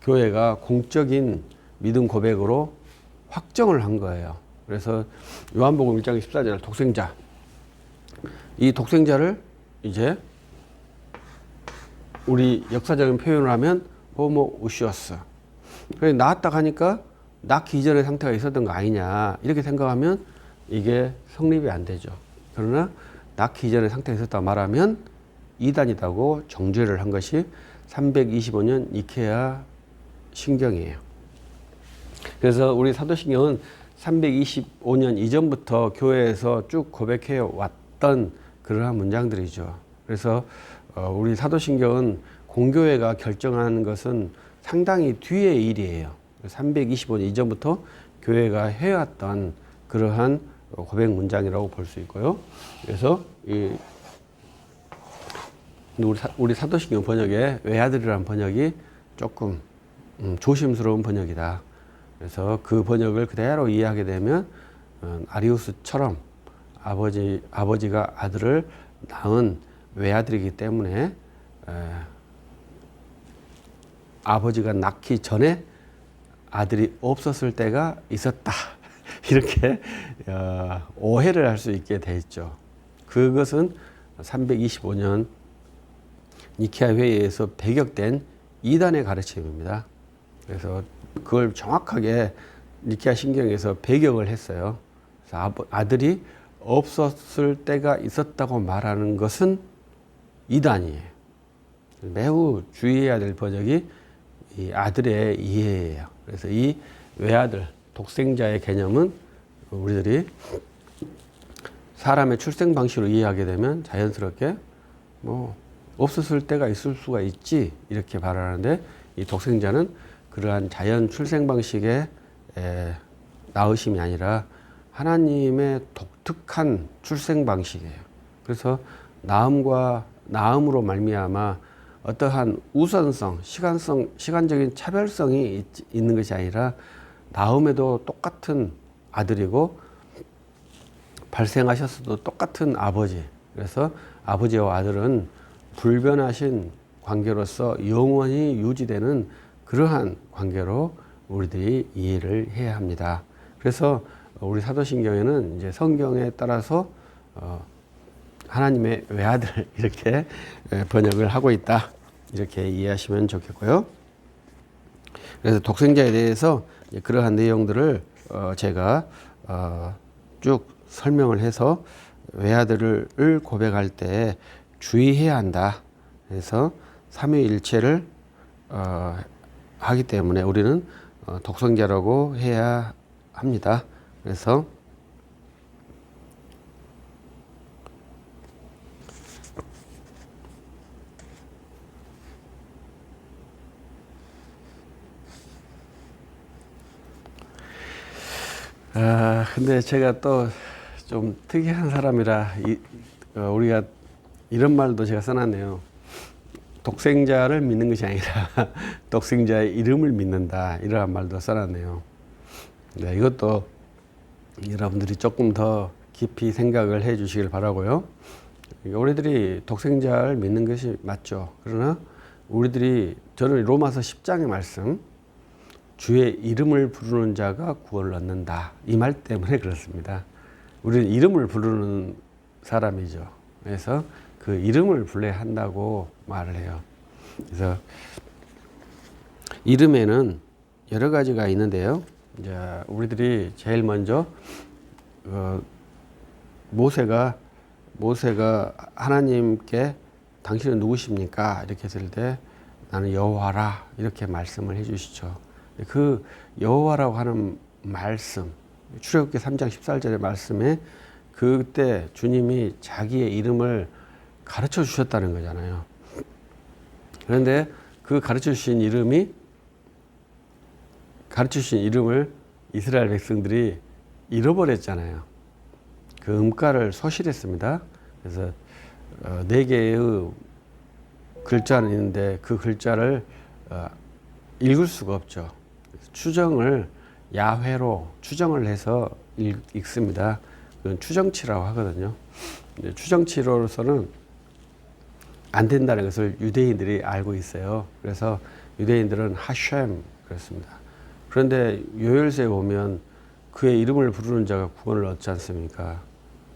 교회가 공적인 믿음 고백으로 확정을 한 거예요. 그래서 요한복음 1장 14절 독생자, 이 독생자를 이제 우리 역사적인 표현을 하면 호모우시오스, 그래서 낳았다 하니까 낳기 이전의 상태가 있었던 거 아니냐 이렇게 생각하면 이게 성립이 안 되죠. 그러나 낳기 이전의 상태가 있었다 말하면 이단이라고 정죄를 한 것이 325년 니케아 신경이에요. 그래서 우리 사도신경은 325년 이전부터 교회에서 쭉 고백해 왔던 그러한 문장들이죠. 그래서 우리 사도신경은 공교회가 결정하는 것은 상당히 뒤의 일이에요. 325년 이전부터 교회가 해왔던 그러한 고백 문장이라고 볼 수 있고요. 그래서 우리 사도신경 번역에 외아들이라는 번역이 조금 조심스러운 번역이다. 그래서 그 번역을 그대로 이해하게 되면 아리우스처럼 아버지가 아들을 낳은 외아들이기 때문에 아버지가 낳기 전에 아들이 없었을 때가 있었다. 이렇게 오해를 할 수 있게 돼 있죠. 그것은 325년 니케아 회의에서 배격된 이단의 가르침입니다. 그래서 그걸 정확하게 니케아 신경에서 배격을 했어요. 그래서 아들이 없었을 때가 있었다고 말하는 것은 이단이에요. 매우 주의해야 될 번역이 이 아들의 이해예요. 그래서 이 외아들, 독생자의 개념은 우리들이 사람의 출생 방식으로 이해하게 되면 자연스럽게 뭐 없었을 때가 있을 수가 있지 이렇게 말하는데, 이 독생자는 그러한 자연 출생 방식의 낳으심이 아니라 하나님의 독특한 출생 방식이에요. 그래서 낳음으로 말미암아 어떠한 우선성, 시간적인 차별성이 있는 것이 아니라 낳음에도 똑같은 아들이고 발생하셨어도 똑같은 아버지. 그래서 아버지와 아들은 불변하신 관계로서 영원히 유지되는 그러한 관계로 우리들이 이해를 해야 합니다. 그래서 우리 사도신경에는 이제 성경에 따라서 하나님의 외아들 이렇게 번역을 하고 있다. 이렇게 이해하시면 좋겠고요. 그래서 독생자에 대해서 그러한 내용들을 제가 쭉 설명을 해서 외아들을 고백할 때 주의해야 한다. 그래서 삼위일체를 하기 때문에 우리는 독생자라고 해야 합니다. 그래서 근데 제가 또 좀 특이한 사람이라 우리가 이런 말도 제가 써놨네요. 독생자를 믿는 것이 아니라 독생자의 이름을 믿는다. 이러한 말도 써놨네요. 네, 이것도 여러분들이 조금 더 깊이 생각을 해 주시길 바라고요. 우리들이 독생자를 믿는 것이 맞죠. 그러나 저는 로마서 10장의 말씀, 주의 이름을 부르는 자가 구원을 얻는다. 이 말 때문에 그렇습니다. 우리는 이름을 부르는 사람이죠. 그래서 그 이름을 불러야 한다고 말을 해요. 그래서 이름에는 여러 가지가 있는데요. 이제 우리들이 제일 먼저 모세가 하나님께 당신은 누구십니까? 이렇게 했을 때 나는 여호와라 이렇게 말씀을 해주시죠. 그 여호와라고 하는 말씀, 출애굽기 3장 14절의 말씀에 그때 주님이 자기의 이름을 가르쳐 주셨다는 거잖아요. 그런데 그 가르쳐 주신 이름을 이스라엘 백성들이 잃어버렸잖아요. 그 음가를 소실했습니다. 그래서 4개의 글자는 있는데 그 글자를 읽을 수가 없죠. 추정을 야훼로 추정을 해서 읽습니다. 그건 추정치라고 하거든요. 추정치로서는 안 된다는 것을 유대인들이 알고 있어요. 그래서 유대인들은 하셴 그렇습니다. 그런데 요엘서에 보면 그의 이름을 부르는 자가 구원을 얻지 않습니까?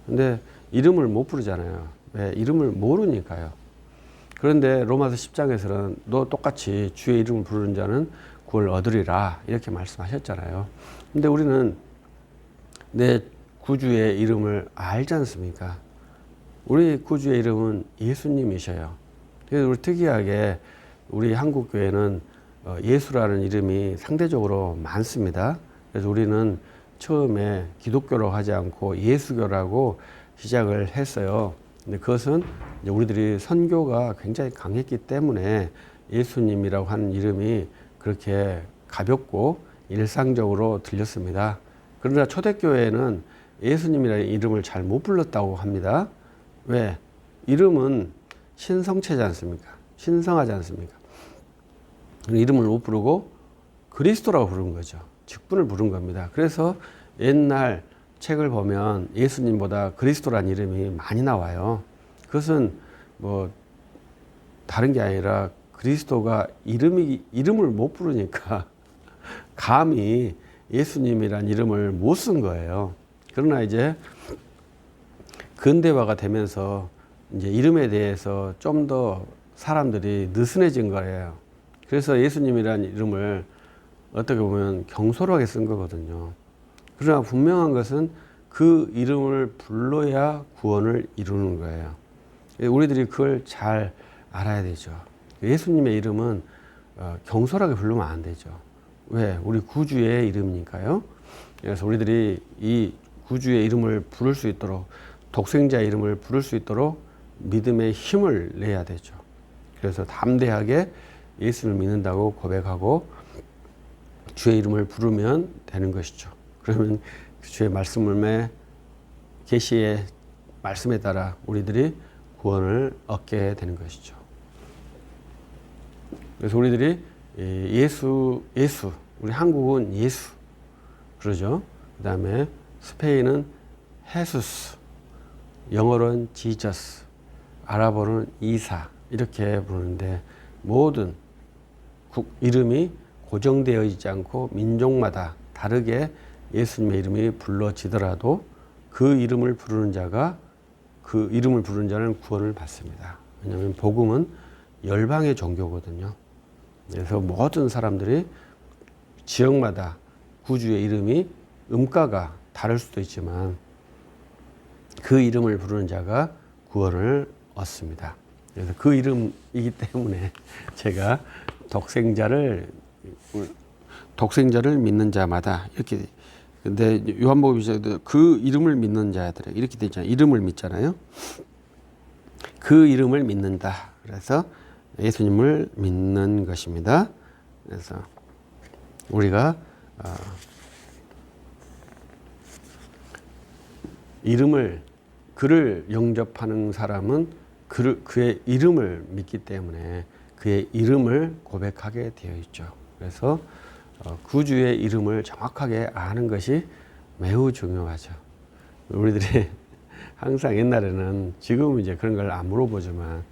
근데 이름을 못 부르잖아요. 왜? 이름을 모르니까요. 그런데 로마서 10장에서는 너 똑같이 주의 이름을 부르는 자는 구원을 얻으리라 이렇게 말씀하셨잖아요. 근데 우리는 내 구주의 이름을 알지 않습니까? 우리 구주의 이름은 예수님이셔요. 그래서 우리 특이하게 우리 한국교회는 예수라는 이름이 상대적으로 많습니다. 그래서 우리는 처음에 기독교로 하지 않고 예수교라고 시작을 했어요. 근데 그것은 이제 우리들이 선교가 굉장히 강했기 때문에 예수님이라고 하는 이름이 그렇게 가볍고 일상적으로 들렸습니다. 그러나 초대교회는 예수님이라는 이름을 잘 못 불렀다고 합니다. 왜? 이름은 신성체지 않습니까? 신성하지 않습니까? 이름을 못 부르고 그리스도라고 부른 거죠. 직분을 부른 겁니다. 그래서 옛날 책을 보면 예수님보다 그리스도라는 이름이 많이 나와요. 그것은 뭐 다른 게 아니라 그리스도가 이름을 못 부르니까 감히 예수님이란 이름을 못 쓴 거예요. 그러나 이제 근대화가 되면서 이제 이름에 대해서 좀 더 사람들이 느슨해진 거예요. 그래서 예수님이란 이름을 어떻게 보면 경솔하게 쓴 거거든요. 그러나 분명한 것은 그 이름을 불러야 구원을 이루는 거예요. 우리들이 그걸 잘 알아야 되죠. 예수님의 이름은 경솔하게 부르면 안 되죠. 왜? 우리 구주의 이름이니까요. 그래서 우리들이 이 구주의 이름을 부를 수 있도록, 독생자의 이름을 부를 수 있도록 믿음의 힘을 내야 되죠. 그래서 담대하게 예수를 믿는다고 고백하고 주의 이름을 부르면 되는 것이죠. 그러면 주의 말씀을 계시의 말씀에 따라 우리들이 구원을 얻게 되는 것이죠. 그래서 우리들이 예수, 우리 한국은 예수 그러죠. 그 다음에 스페인은 헤수스, 영어로는 지저스, 아랍어는 이사 이렇게 부르는데 모든 이름이 고정되어 있지 않고 민족마다 다르게 예수님의 이름이 불러지더라도 그 이름을 부르는 자는 구원을 받습니다. 왜냐하면 복음은 열방의 종교거든요. 그래서 모든 사람들이 지역마다 구주의 이름이 음가가 다를 수도 있지만 그 이름을 부르는 자가 구원을 얻습니다. 그래서 그 이름이기 때문에 제가 독생자를 믿는 자마다 이렇게, 근데 요한복음에서도 그 이름을 믿는 자들 이렇게 되잖아요. 이름을 믿잖아요. 그 이름을 믿는다. 그래서 예수님을 믿는 것입니다. 그래서 우리가 그를 영접하는 사람은 그의 이름을 믿기 때문에 그의 이름을 고백하게 되어 있죠. 그래서 구주의 이름을 정확하게 아는 것이 매우 중요하죠. 우리들이 항상 옛날에는, 지금은 이제 그런 걸 안 물어보지만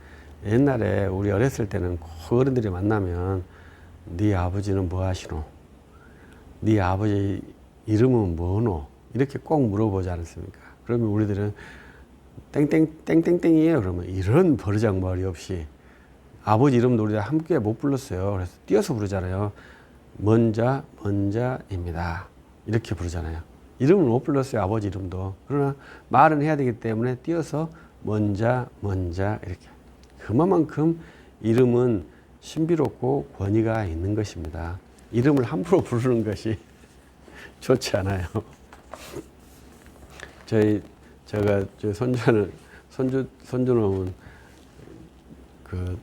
옛날에 우리 어렸을 때는 어른들이 만나면 네 아버지는 뭐 하시노? 네 아버지 이름은 뭐노? 이렇게 꼭 물어보지 않습니까? 그러면 우리들은 땡땡땡이에요. 그러면 이런 버르장머리 없이 아버지 이름도 우리가 함께 못 불렀어요. 그래서 띄어서 부르잖아요. 먼자입니다. 이렇게 부르잖아요. 이름을 못 불렀어요. 아버지 이름도. 그러나 말은 해야 되기 때문에 띄어서 먼자 이렇게. 그만큼 이름은 신비롭고 권위가 있는 것입니다. 이름을 함부로 부르는 것이 좋지 않아요. 제가 손주놈은 그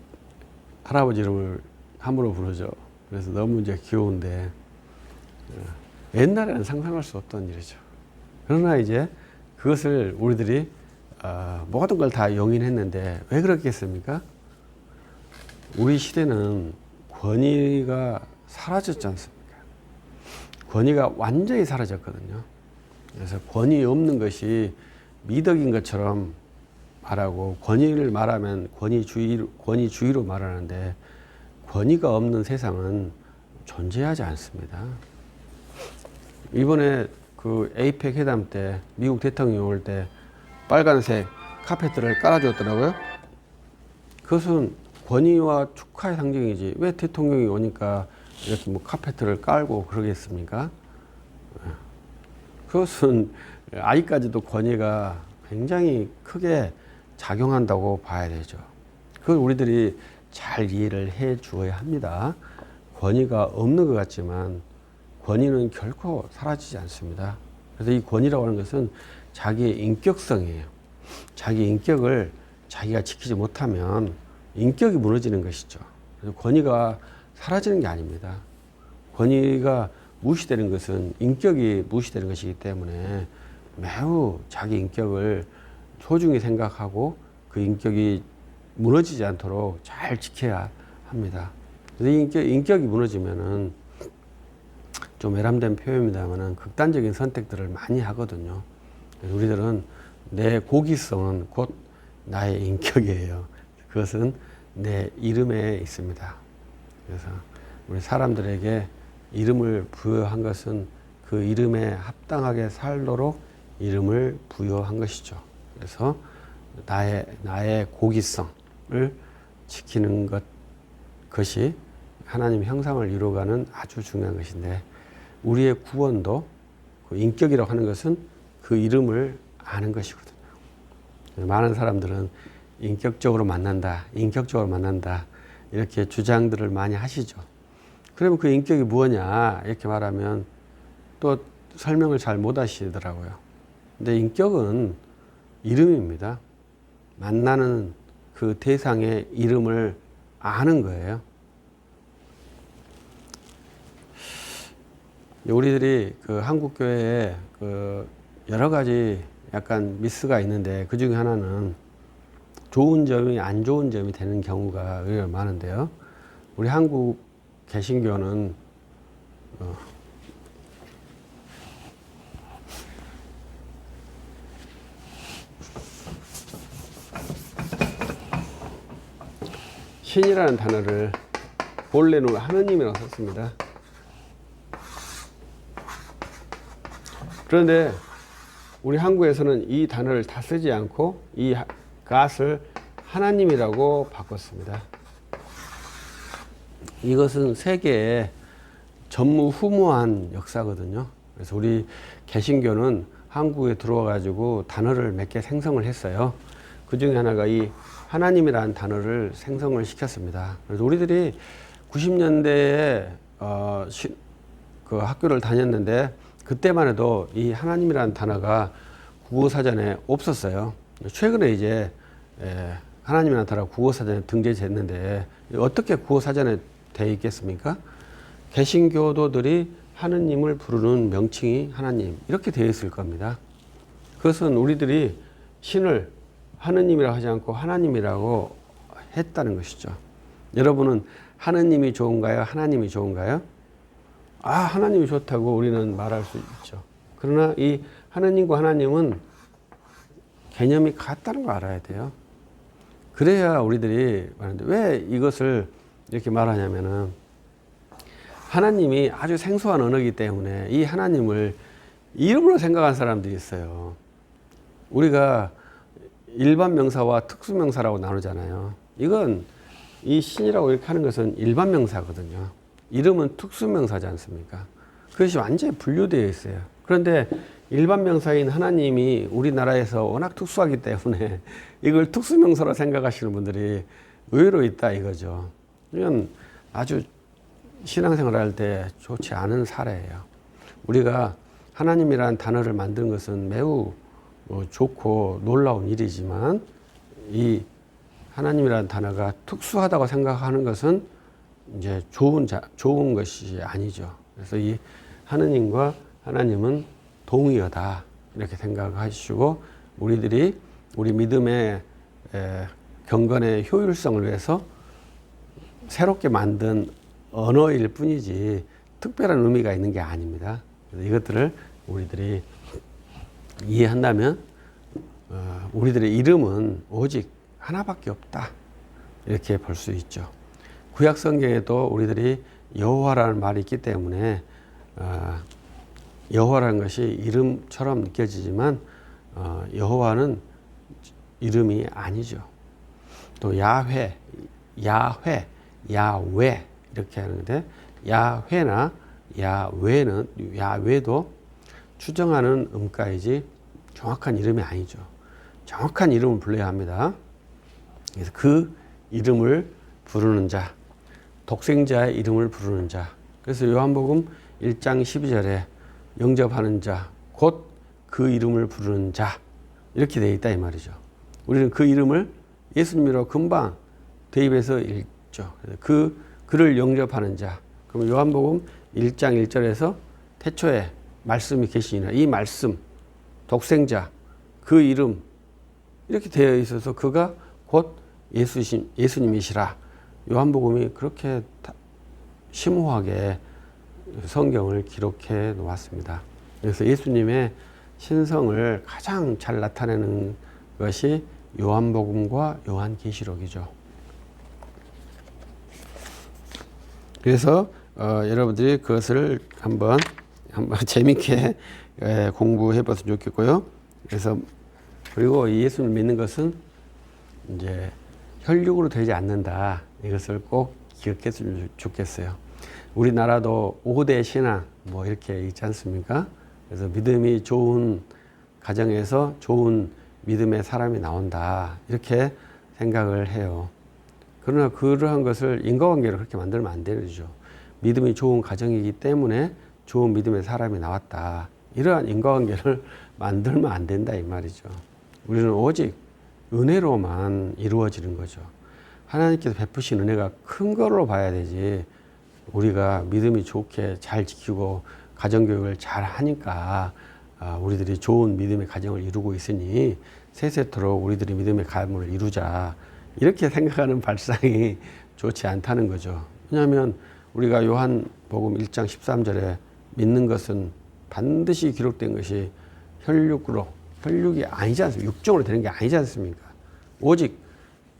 할아버지 이름을 함부로 부르죠. 그래서 너무 이제 귀여운데 옛날에는 상상할 수 없던 일이죠. 그러나 이제 그것을 우리들이 모든 걸 다 용인했는데 왜 그렇겠습니까? 우리 시대는 권위가 사라졌지 않습니까? 권위가 완전히 사라졌거든요. 그래서 권위 없는 것이 미덕인 것처럼 말하고, 권위를 말하면 권위주의로 말하는데 권위가 없는 세상은 존재하지 않습니다. 이번에 그 에이펙 회담 때 미국 대통령이 올 때 빨간색 카페트를 깔아주었더라고요. 그것은 권위와 축하의 상징이지 왜 대통령이 오니까 이렇게 뭐 카페트를 깔고 그러겠습니까? 그것은 아직까지도 권위가 굉장히 크게 작용한다고 봐야 되죠. 그걸 우리들이 잘 이해를 해 주어야 합니다. 권위가 없는 것 같지만 권위는 결코 사라지지 않습니다. 그래서 이 권위라고 하는 것은 자기의 인격성이에요. 자기 인격을 자기가 지키지 못하면 인격이 무너지는 것이죠. 그래서 권위가 사라지는 게 아닙니다. 권위가 무시되는 것은 인격이 무시되는 것이기 때문에 매우 자기 인격을 소중히 생각하고 그 인격이 무너지지 않도록 잘 지켜야 합니다. 그래서 인격이 무너지면은 좀 외람된 표현입니다만은 극단적인 선택들을 많이 하거든요. 우리들은 내 고기성은 곧 나의 인격이에요. 그것은 내 이름에 있습니다. 그래서 우리 사람들에게 이름을 부여한 것은 그 이름에 합당하게 살도록 이름을 부여한 것이죠. 그래서 나의 고기성을 지키는 것이 하나님 형상을 이루어가는 아주 중요한 것인데, 우리의 구원도 그 인격이라고 하는 것은 그 이름을 아는 것이거든요. 많은 사람들은 인격적으로 만난다 이렇게 주장들을 많이 하시죠. 그러면 그 인격이 뭐냐 이렇게 말하면 또 설명을 잘 못 하시더라고요. 근데 인격은 이름입니다. 만나는 그 대상의 이름을 아는 거예요. 우리들이 그 한국교회에 그 여러 가지 약간 미스가 있는데, 그 중에 하나는 좋은 점이 안 좋은 점이 되는 경우가 의외로 많은데요. 우리 한국 개신교는 신이라는 단어를 본래는 하느님이라고 썼습니다. 그런데 우리 한국에서는 이 단어를 다 쓰지 않고 이 God을 하나님이라고 바꿨습니다. 이것은 세계의 전무후무한 역사거든요. 그래서 우리 개신교는 한국에 들어와 가지고 단어를 몇 개 생성을 했어요. 그 중에 하나가 이 하나님이라는 단어를 생성을 시켰습니다. 그래서 우리들이 90년대에 그 학교를 다녔는데, 그때만 해도 이 하나님이라는 단어가 국어사전에 없었어요. 최근에 이제 하나님이라는 단어가 국어사전에 등재됐는데, 어떻게 국어사전에 되어 있겠습니까? 개신교도들이 하느님을 부르는 명칭이 하나님 이렇게 되어 있을 겁니다. 그것은 우리들이 신을 하느님이라고 하지 않고 하나님이라고 했다는 것이죠. 여러분은 하느님이 좋은가요? 하나님이 좋은가요? 하나님이 좋다고 우리는 말할 수 있죠. 그러나 이 하느님과 하나님은 개념이 같다는 걸 알아야 돼요. 그래야 우리들이 말하는데, 왜 이것을 이렇게 말하냐면은, 하나님이 아주 생소한 언어이기 때문에 이 하나님을 이름으로 생각하는 사람들이 있어요. 우리가 일반 명사와 특수 명사라고 나누잖아요. 이건 이 신이라고 이렇게 하는 것은 일반 명사거든요. 이름은 특수 명사지 않습니까? 그것이 완전히 분류되어 있어요. 그런데 일반 명사인 하나님이 우리나라에서 워낙 특수하기 때문에 이걸 특수 명사로 생각하시는 분들이 의외로 있다 이거죠. 이건 아주 신앙생활 할 때 좋지 않은 사례예요. 우리가 하나님이라는 단어를 만든 것은 매우 좋고 놀라운 일이지만, 이 하나님이라는 단어가 특수하다고 생각하는 것은 이제 좋은 것이 아니죠. 그래서 이 하느님과 하나님은 동의어다 이렇게 생각하시고, 우리들이 우리 믿음의 경건의 효율성을 위해서 새롭게 만든 언어일 뿐이지 특별한 의미가 있는 게 아닙니다. 그래서 이것들을 우리들이 이해한다면 우리들의 이름은 오직 하나밖에 없다 이렇게 볼 수 있죠. 구약 성경에도 우리들이 여호와라는 말이 있기 때문에 여호와라는 것이 이름처럼 느껴지지만 여호와는 이름이 아니죠. 또 야훼, 야훼 이렇게 하는데, 야훼나 야훼도 추정하는 음가이지 정확한 이름이 아니죠. 정확한 이름을 불러야 합니다. 그래서 그 이름을 부르는 자, 독생자의 이름을 부르는 자. 그래서 요한복음 1장 12절에 영접하는 자, 곧 그 이름을 부르는 자 이렇게 되어 있다 이 말이죠. 우리는 그 이름을 예수님이라고 금방 대입해서 읽죠. 그를 영접하는 자. 그럼 요한복음 1장 1절에서 태초에 말씀이 계시니라, 이 말씀, 독생자, 그 이름 이렇게 되어 있어서 그가 곧 예수님이시라. 요한복음이 그렇게 심오하게 성경을 기록해 놓았습니다. 그래서 예수님의 신성을 가장 잘 나타내는 것이 요한복음과 요한계시록이죠. 그래서 여러분들이 그것을 한번 재밌게 공부해 봤으면 좋겠고요. 그래서 그리고 이 예수를 믿는 것은 이제 혈육으로 되지 않는다. 이것을 꼭 기억했으면 좋겠어요. 우리나라도 5대 신앙 뭐 이렇게 있지 않습니까? 그래서 믿음이 좋은 가정에서 좋은 믿음의 사람이 나온다. 이렇게 생각을 해요. 그러나 그러한 것을 인과관계로 그렇게 만들면 안 되죠. 믿음이 좋은 가정이기 때문에 좋은 믿음의 사람이 나왔다. 이러한 인과관계를 만들면 안 된다 이 말이죠. 우리는 오직 은혜로만 이루어지는 거죠. 하나님께서 베푸신 은혜가 큰 걸로 봐야 되지. 우리가 믿음이 좋게 잘 지키고 가정교육을 잘 하니까 우리들이 좋은 믿음의 가정을 이루고 있으니 세세토록 우리들이 믿음의 가문을 이루자. 이렇게 생각하는 발상이 좋지 않다는 거죠. 왜냐하면 우리가 요한복음 1장 13절에 믿는 것은 반드시 기록된 것이 혈육이 아니지 않습니까? 육정으로 되는 게 아니지 않습니까? 오직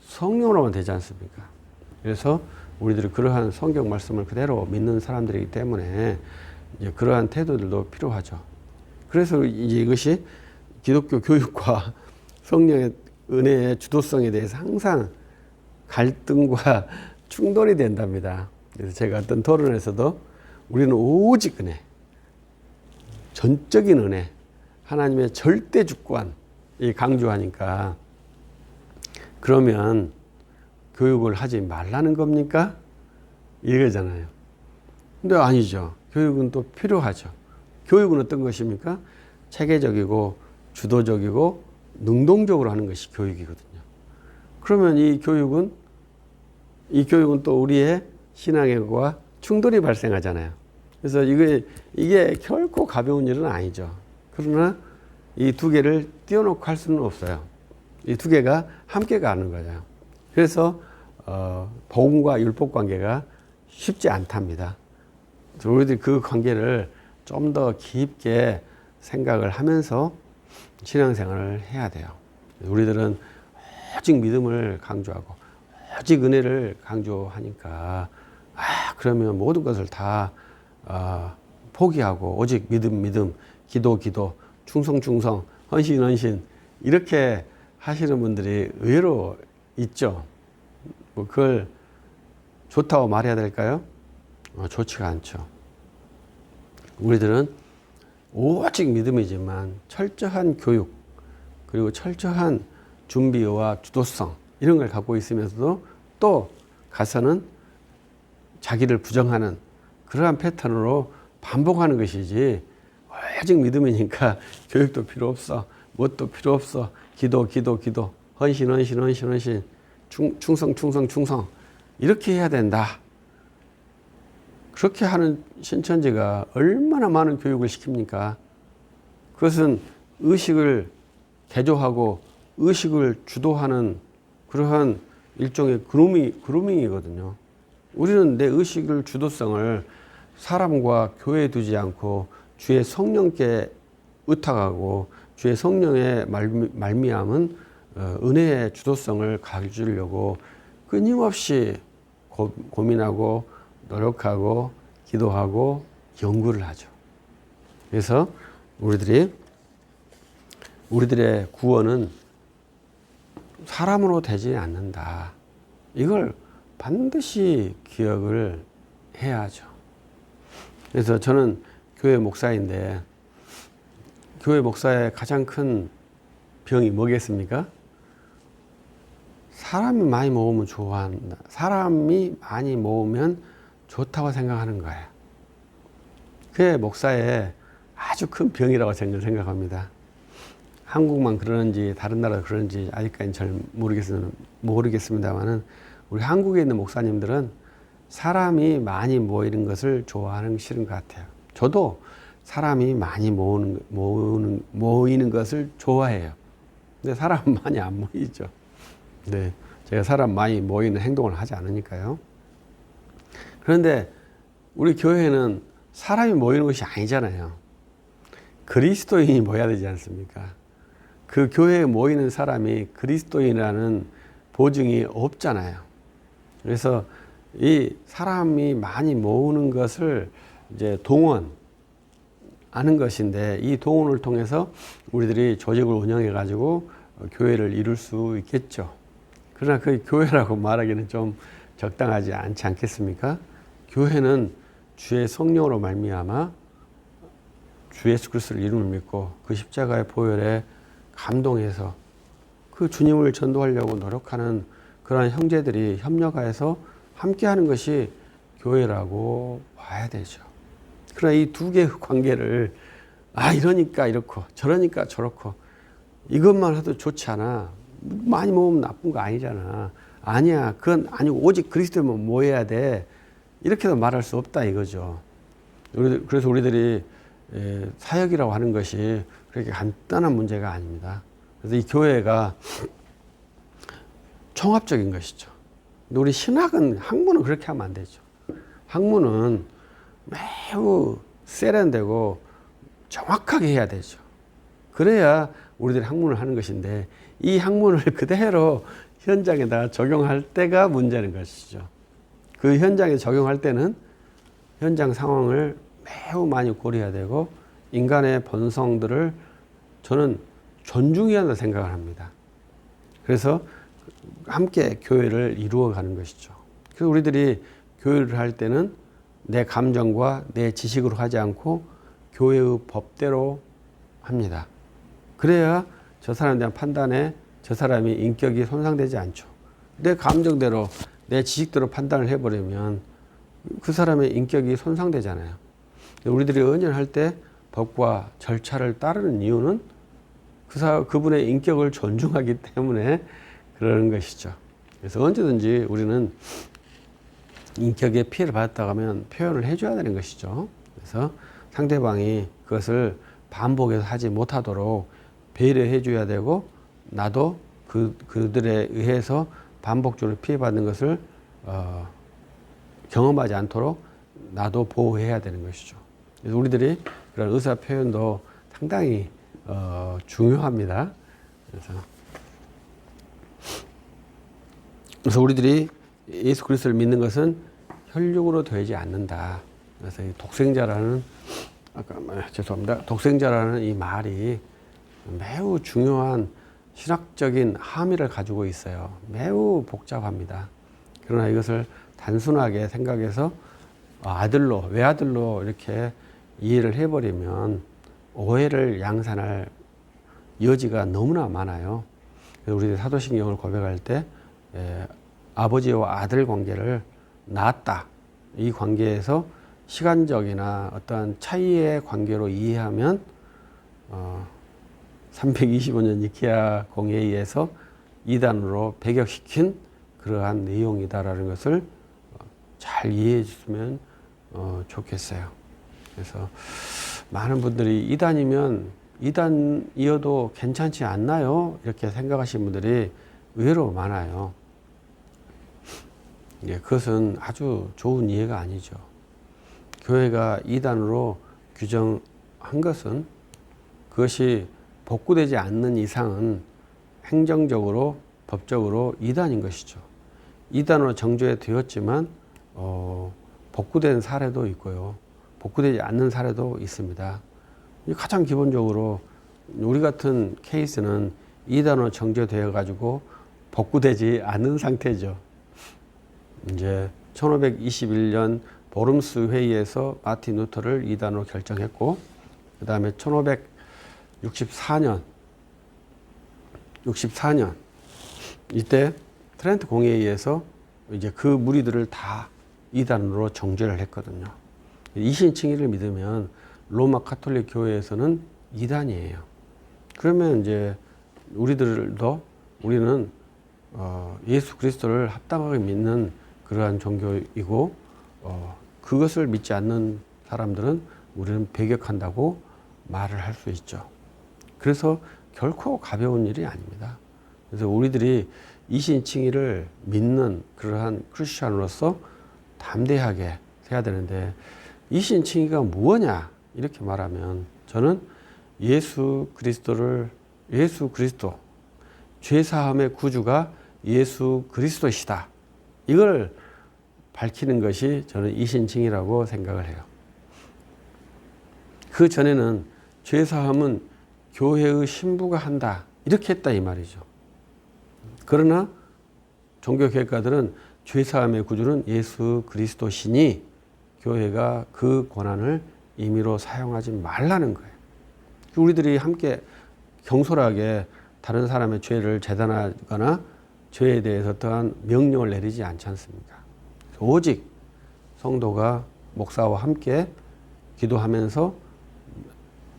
성령으로만 되지 않습니까? 그래서 우리들이 그러한 성경 말씀을 그대로 믿는 사람들이기 때문에 이제 그러한 태도들도 필요하죠. 그래서 이제 이것이 기독교 교육과 성령의 은혜의 주도성에 대해서 항상 갈등과 충돌이 된답니다. 그래서 제가 어떤 토론에서도 우리는 오직 은혜, 전적인 은혜, 하나님의 절대 주권 이 강조하니까 그러면 교육을 하지 말라는 겁니까? 이거잖아요. 근데 아니죠. 교육은 또 필요하죠. 교육은 어떤 것입니까? 체계적이고 주도적이고 능동적으로 하는 것이 교육이거든요. 그러면 이 교육은 또 우리의 신앙과 충돌이 발생하잖아요. 그래서 이게 결코 가벼운 일은 아니죠. 그러나 이 두 개를 띄워놓고 할 수는 없어요. 이 두 개가 함께 가는 거예요. 그래서 복음과 율법 관계가 쉽지 않답니다. 우리들이 그 관계를 좀 더 깊게 생각을 하면서 신앙생활을 해야 돼요. 우리들은 오직 믿음을 강조하고 오직 은혜를 강조하니까 그러면 모든 것을 다 포기하고 오직 믿음, 기도, 충성, 헌신 이렇게 하시는 분들이 의외로 있죠. 뭐 그걸 좋다고 말해야 될까요? 좋지가 않죠. 우리들은 오직 믿음이지만 철저한 교육 그리고 철저한 준비와 주도성 이런 걸 갖고 있으면서도 또 가서는 자기를 부정하는 그러한 패턴으로 반복하는 것이지 오직 믿음이니까 교육도 필요 없어 뭣도 필요 없어 기도 헌신 충성 이렇게 해야 된다. 그렇게 하는 신천지가 얼마나 많은 교육을 시킵니까? 그것은 의식을 개조하고 의식을 주도하는 그러한 일종의 그루밍이거든요. 우리는 내 의식을 주도성을 사람과 교회에 두지 않고 주의 성령께 의탁하고 주의 성령의 말미암은 은혜의 주도성을 가져주려고 끊임없이 고민하고 노력하고 기도하고 연구를 하죠. 그래서 우리들의 구원은 사람으로 되지 않는다. 이걸 반드시 기억을 해야죠. 그래서 저는 교회 목사인데 교회 목사의 가장 큰 병이 뭐겠습니까? 사람이 많이 모으면 좋아한다. 사람이 많이 모으면 좋다고 생각하는 거예요. 그게 목사의 아주 큰 병이라고 저는 생각합니다. 한국만 그러는지 다른 나라 그러는지 아직까지는 잘 모르겠습니다만은 우리 한국에 있는 목사님들은 사람이 많이 모이는 것을 좋아하는 싫은 것 같아요. 저도 사람이 많이 모이는 것을 좋아해요. 근데 사람 많이 안 모이죠. 네, 제가 사람 많이 모이는 행동을 하지 않으니까요. 그런데 우리 교회는 사람이 모이는 것이 아니잖아요. 그리스도인이 모여야 되지 않습니까? 그 교회에 모이는 사람이 그리스도인이라는 보증이 없잖아요. 그래서 이 사람이 많이 모으는 것을 이제 동원하는 것인데, 이 동원을 통해서 우리들이 조직을 운영해 가지고 교회를 이룰 수 있겠죠. 그러나 그 교회라고 말하기는 좀 적당하지 않지 않겠습니까? 교회는 주의 성령으로 말미암아 주 예수 그리스도를 이름을 믿고 그 십자가의 보혈에 감동해서 그 주님을 전도하려고 노력하는 그러한 형제들이 협력하여서 함께하는 것이 교회라고 봐야 되죠. 그러나 이 두 개의 관계를 이러니까 이렇고 저러니까 저렇고 이것만 해도 좋지 않아. 많이 모으면 나쁜 거 아니잖아. 아니야. 그건 아니고 오직 그리스도만 모여야 돼. 이렇게도 말할 수 없다 이거죠. 그래서 우리들이 사역이라고 하는 것이 그렇게 간단한 문제가 아닙니다. 그래서 이 교회가 총합적인 것이죠. 근데 우리 신학은 학문은 그렇게 하면 안 되죠. 학문은 매우 세련되고 정확하게 해야 되죠. 그래야 우리들이 학문을 하는 것인데 이 학문을 그대로 현장에다 적용할 때가 문제는 것이죠. 그 현장에 적용할 때는 현장 상황을 매우 많이 고려해야 되고 인간의 본성들을 저는 존중해야 한다고 생각을 합니다. 그래서 함께 교회를 이루어가는 것이죠. 그래서 우리들이 교회를 할 때는 내 감정과 내 지식으로 하지 않고 교회의 법대로 합니다. 그래야 저 사람에 대한 판단에 저 사람이 인격이 손상되지 않죠. 내 감정대로 내 지식대로 판단을 해버리면 그 사람의 인격이 손상되잖아요. 우리들이 언연할 때 법과 절차를 따르는 이유는 그분의 인격을 존중하기 때문에 그러는 것이죠. 그래서 언제든지 우리는 인격에 피해를 받았다고 하면 표현을 해줘야 되는 것이죠. 그래서 상대방이 그것을 반복해서 하지 못하도록 배려해 줘야 되고 나도 그들에 의해서 반복적으로 피해받는 것을 경험하지 않도록 나도 보호해야 되는 것이죠. 그래서 우리들이 그런 의사 표현도 상당히 중요합니다. 그래서 우리들이 예수 그리스도를 믿는 것은 혈육으로 되지 않는다. 그래서 이 독생자라는 죄송합니다. 독생자라는 이 말이 매우 중요한 신학적인 함의를 가지고 있어요. 매우 복잡합니다. 그러나 이것을 단순하게 생각해서 아들로, 외아들로 이렇게 이해를 해버리면 오해를 양산할 여지가 너무나 많아요. 그래서 우리 사도신경을 고백할 때 아버지와 아들 관계를 낳았다. 이 관계에서 시간적이나 어떠한 차이의 관계로 이해하면 325년 니케아 공회의에서 이단으로 배격시킨 그러한 내용이다라는 것을 잘 이해해 주시면 좋겠어요. 그래서 많은 분들이 이단이어도 괜찮지 않나요? 이렇게 생각하시는 분들이 의외로 많아요. 그것은 아주 좋은 이해가 아니죠. 교회가 이단으로 규정한 것은 그것이 복구되지 않는 이상은 행정적으로 법적으로 이단인 것이죠. 이단으로 정죄되었지만 복구된 사례도 있고요. 복구되지 않는 사례도 있습니다. 가장 기본적으로 우리 같은 케이스는 이단으로 정죄되어 가지고 복구되지 않는 상태죠. 이제 1521년 보름스 회의에서 마틴 루터를 이단으로 결정했고, 그 다음에 1564년 이때 트렌트 공회의에서 이제 그 무리들을 다 이단으로 정죄를 했거든요. 이신칭의를 믿으면 로마 가톨릭 교회에서는 이단이에요. 그러면 이제 우리는 예수 그리스도를 합당하게 믿는 그러한 종교이고 그것을 믿지 않는 사람들은 우리는 배격한다고 말을 할 수 있죠. 그래서 결코 가벼운 일이 아닙니다. 그래서 우리들이 이신칭의를 믿는 그러한 크리스찬으로서 담대하게 해야 되는데, 이신칭의가 무엇냐 이렇게 말하면 저는 예수 그리스도 죄사함의 구주가 예수 그리스도시다, 이걸 밝히는 것이 저는 이신칭이라고 생각을 해요. 그 전에는 죄사함은 교회의 신부가 한다 이렇게 했다 이 말이죠. 그러나 종교개혁가들은 죄사함의 구주는 예수 그리스도시니 교회가 그 권한을 임의로 사용하지 말라는 거예요. 우리들이 함께 경솔하게 다른 사람의 죄를 재단하거나 죄에 대해서 어떠한 명령을 내리지 않지 않습니까? 오직 성도가 목사와 함께 기도하면서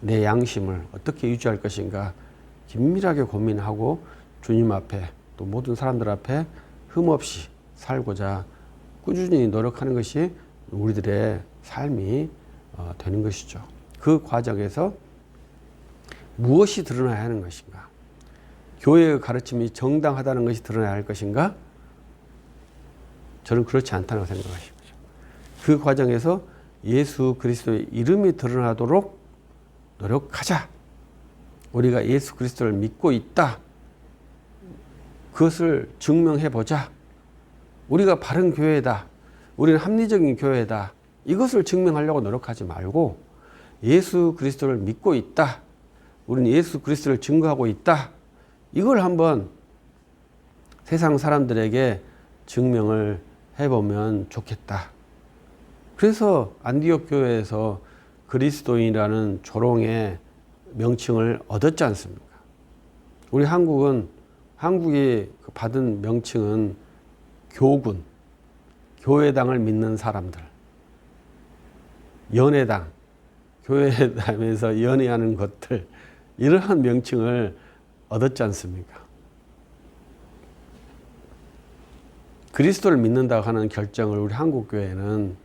내 양심을 어떻게 유지할 것인가 긴밀하게 고민하고 주님 앞에 또 모든 사람들 앞에 흠없이 살고자 꾸준히 노력하는 것이 우리들의 삶이 되는 것이죠. 그 과정에서 무엇이 드러나야 하는 것인가? 교회의 가르침이 정당하다는 것이 드러나야 할 것인가? 저는 그렇지 않다고 생각하시죠. 그 과정에서 예수 그리스도의 이름이 드러나도록 노력하자. 우리가 예수 그리스도를 믿고 있다. 그것을 증명해 보자. 우리가 바른 교회다. 우리는 합리적인 교회다. 이것을 증명하려고 노력하지 말고 예수 그리스도를 믿고 있다. 우리는 예수 그리스도를 증거하고 있다. 이걸 한번 세상 사람들에게 증명을 해보면 좋겠다. 그래서 안디옥 교회에서 그리스도인이라는 조롱의 명칭을 얻었지 않습니까? 우리 한국이 받은 명칭은 교군, 교회당을 믿는 사람들, 연애당, 교회당에서 연애하는 것들, 이러한 명칭을 얻었지 않습니까? 그리스도를 믿는다고 하는 결정을 우리 한국교회는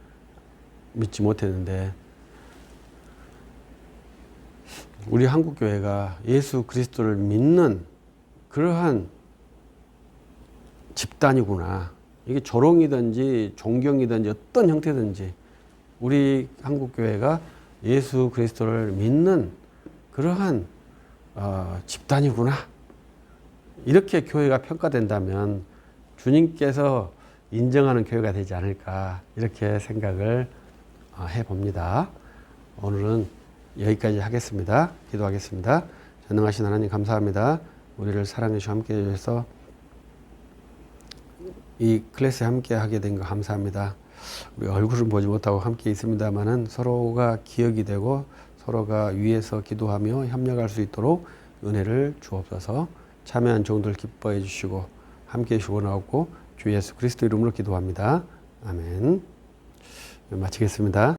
믿지 못했는데 우리 한국교회가 예수 그리스도를 믿는 그러한 집단이구나. 이게 조롱이든지 존경이든지 어떤 형태든지 우리 한국교회가 예수 그리스도를 믿는 그러한 집단이구나. 이렇게 교회가 평가된다면 주님께서 인정하는 교회가 되지 않을까 이렇게 생각을 해봅니다. 오늘은 여기까지 하겠습니다. 기도하겠습니다. 전능하신 하나님 감사합니다. 우리를 사랑해 주시고 함께해 주셔서 이 클래스에 함께 하게 된 거 감사합니다. 우리 얼굴은 보지 못하고 함께 있습니다만은 서로가 기억이 되고 서로가 위에서 기도하며 협력할 수 있도록 은혜를 주옵소서. 참여한 종들 기뻐해 주시고 함께 해주시고 나오고 주 예수 그리스도 이름으로 기도합니다. 아멘. 마치겠습니다.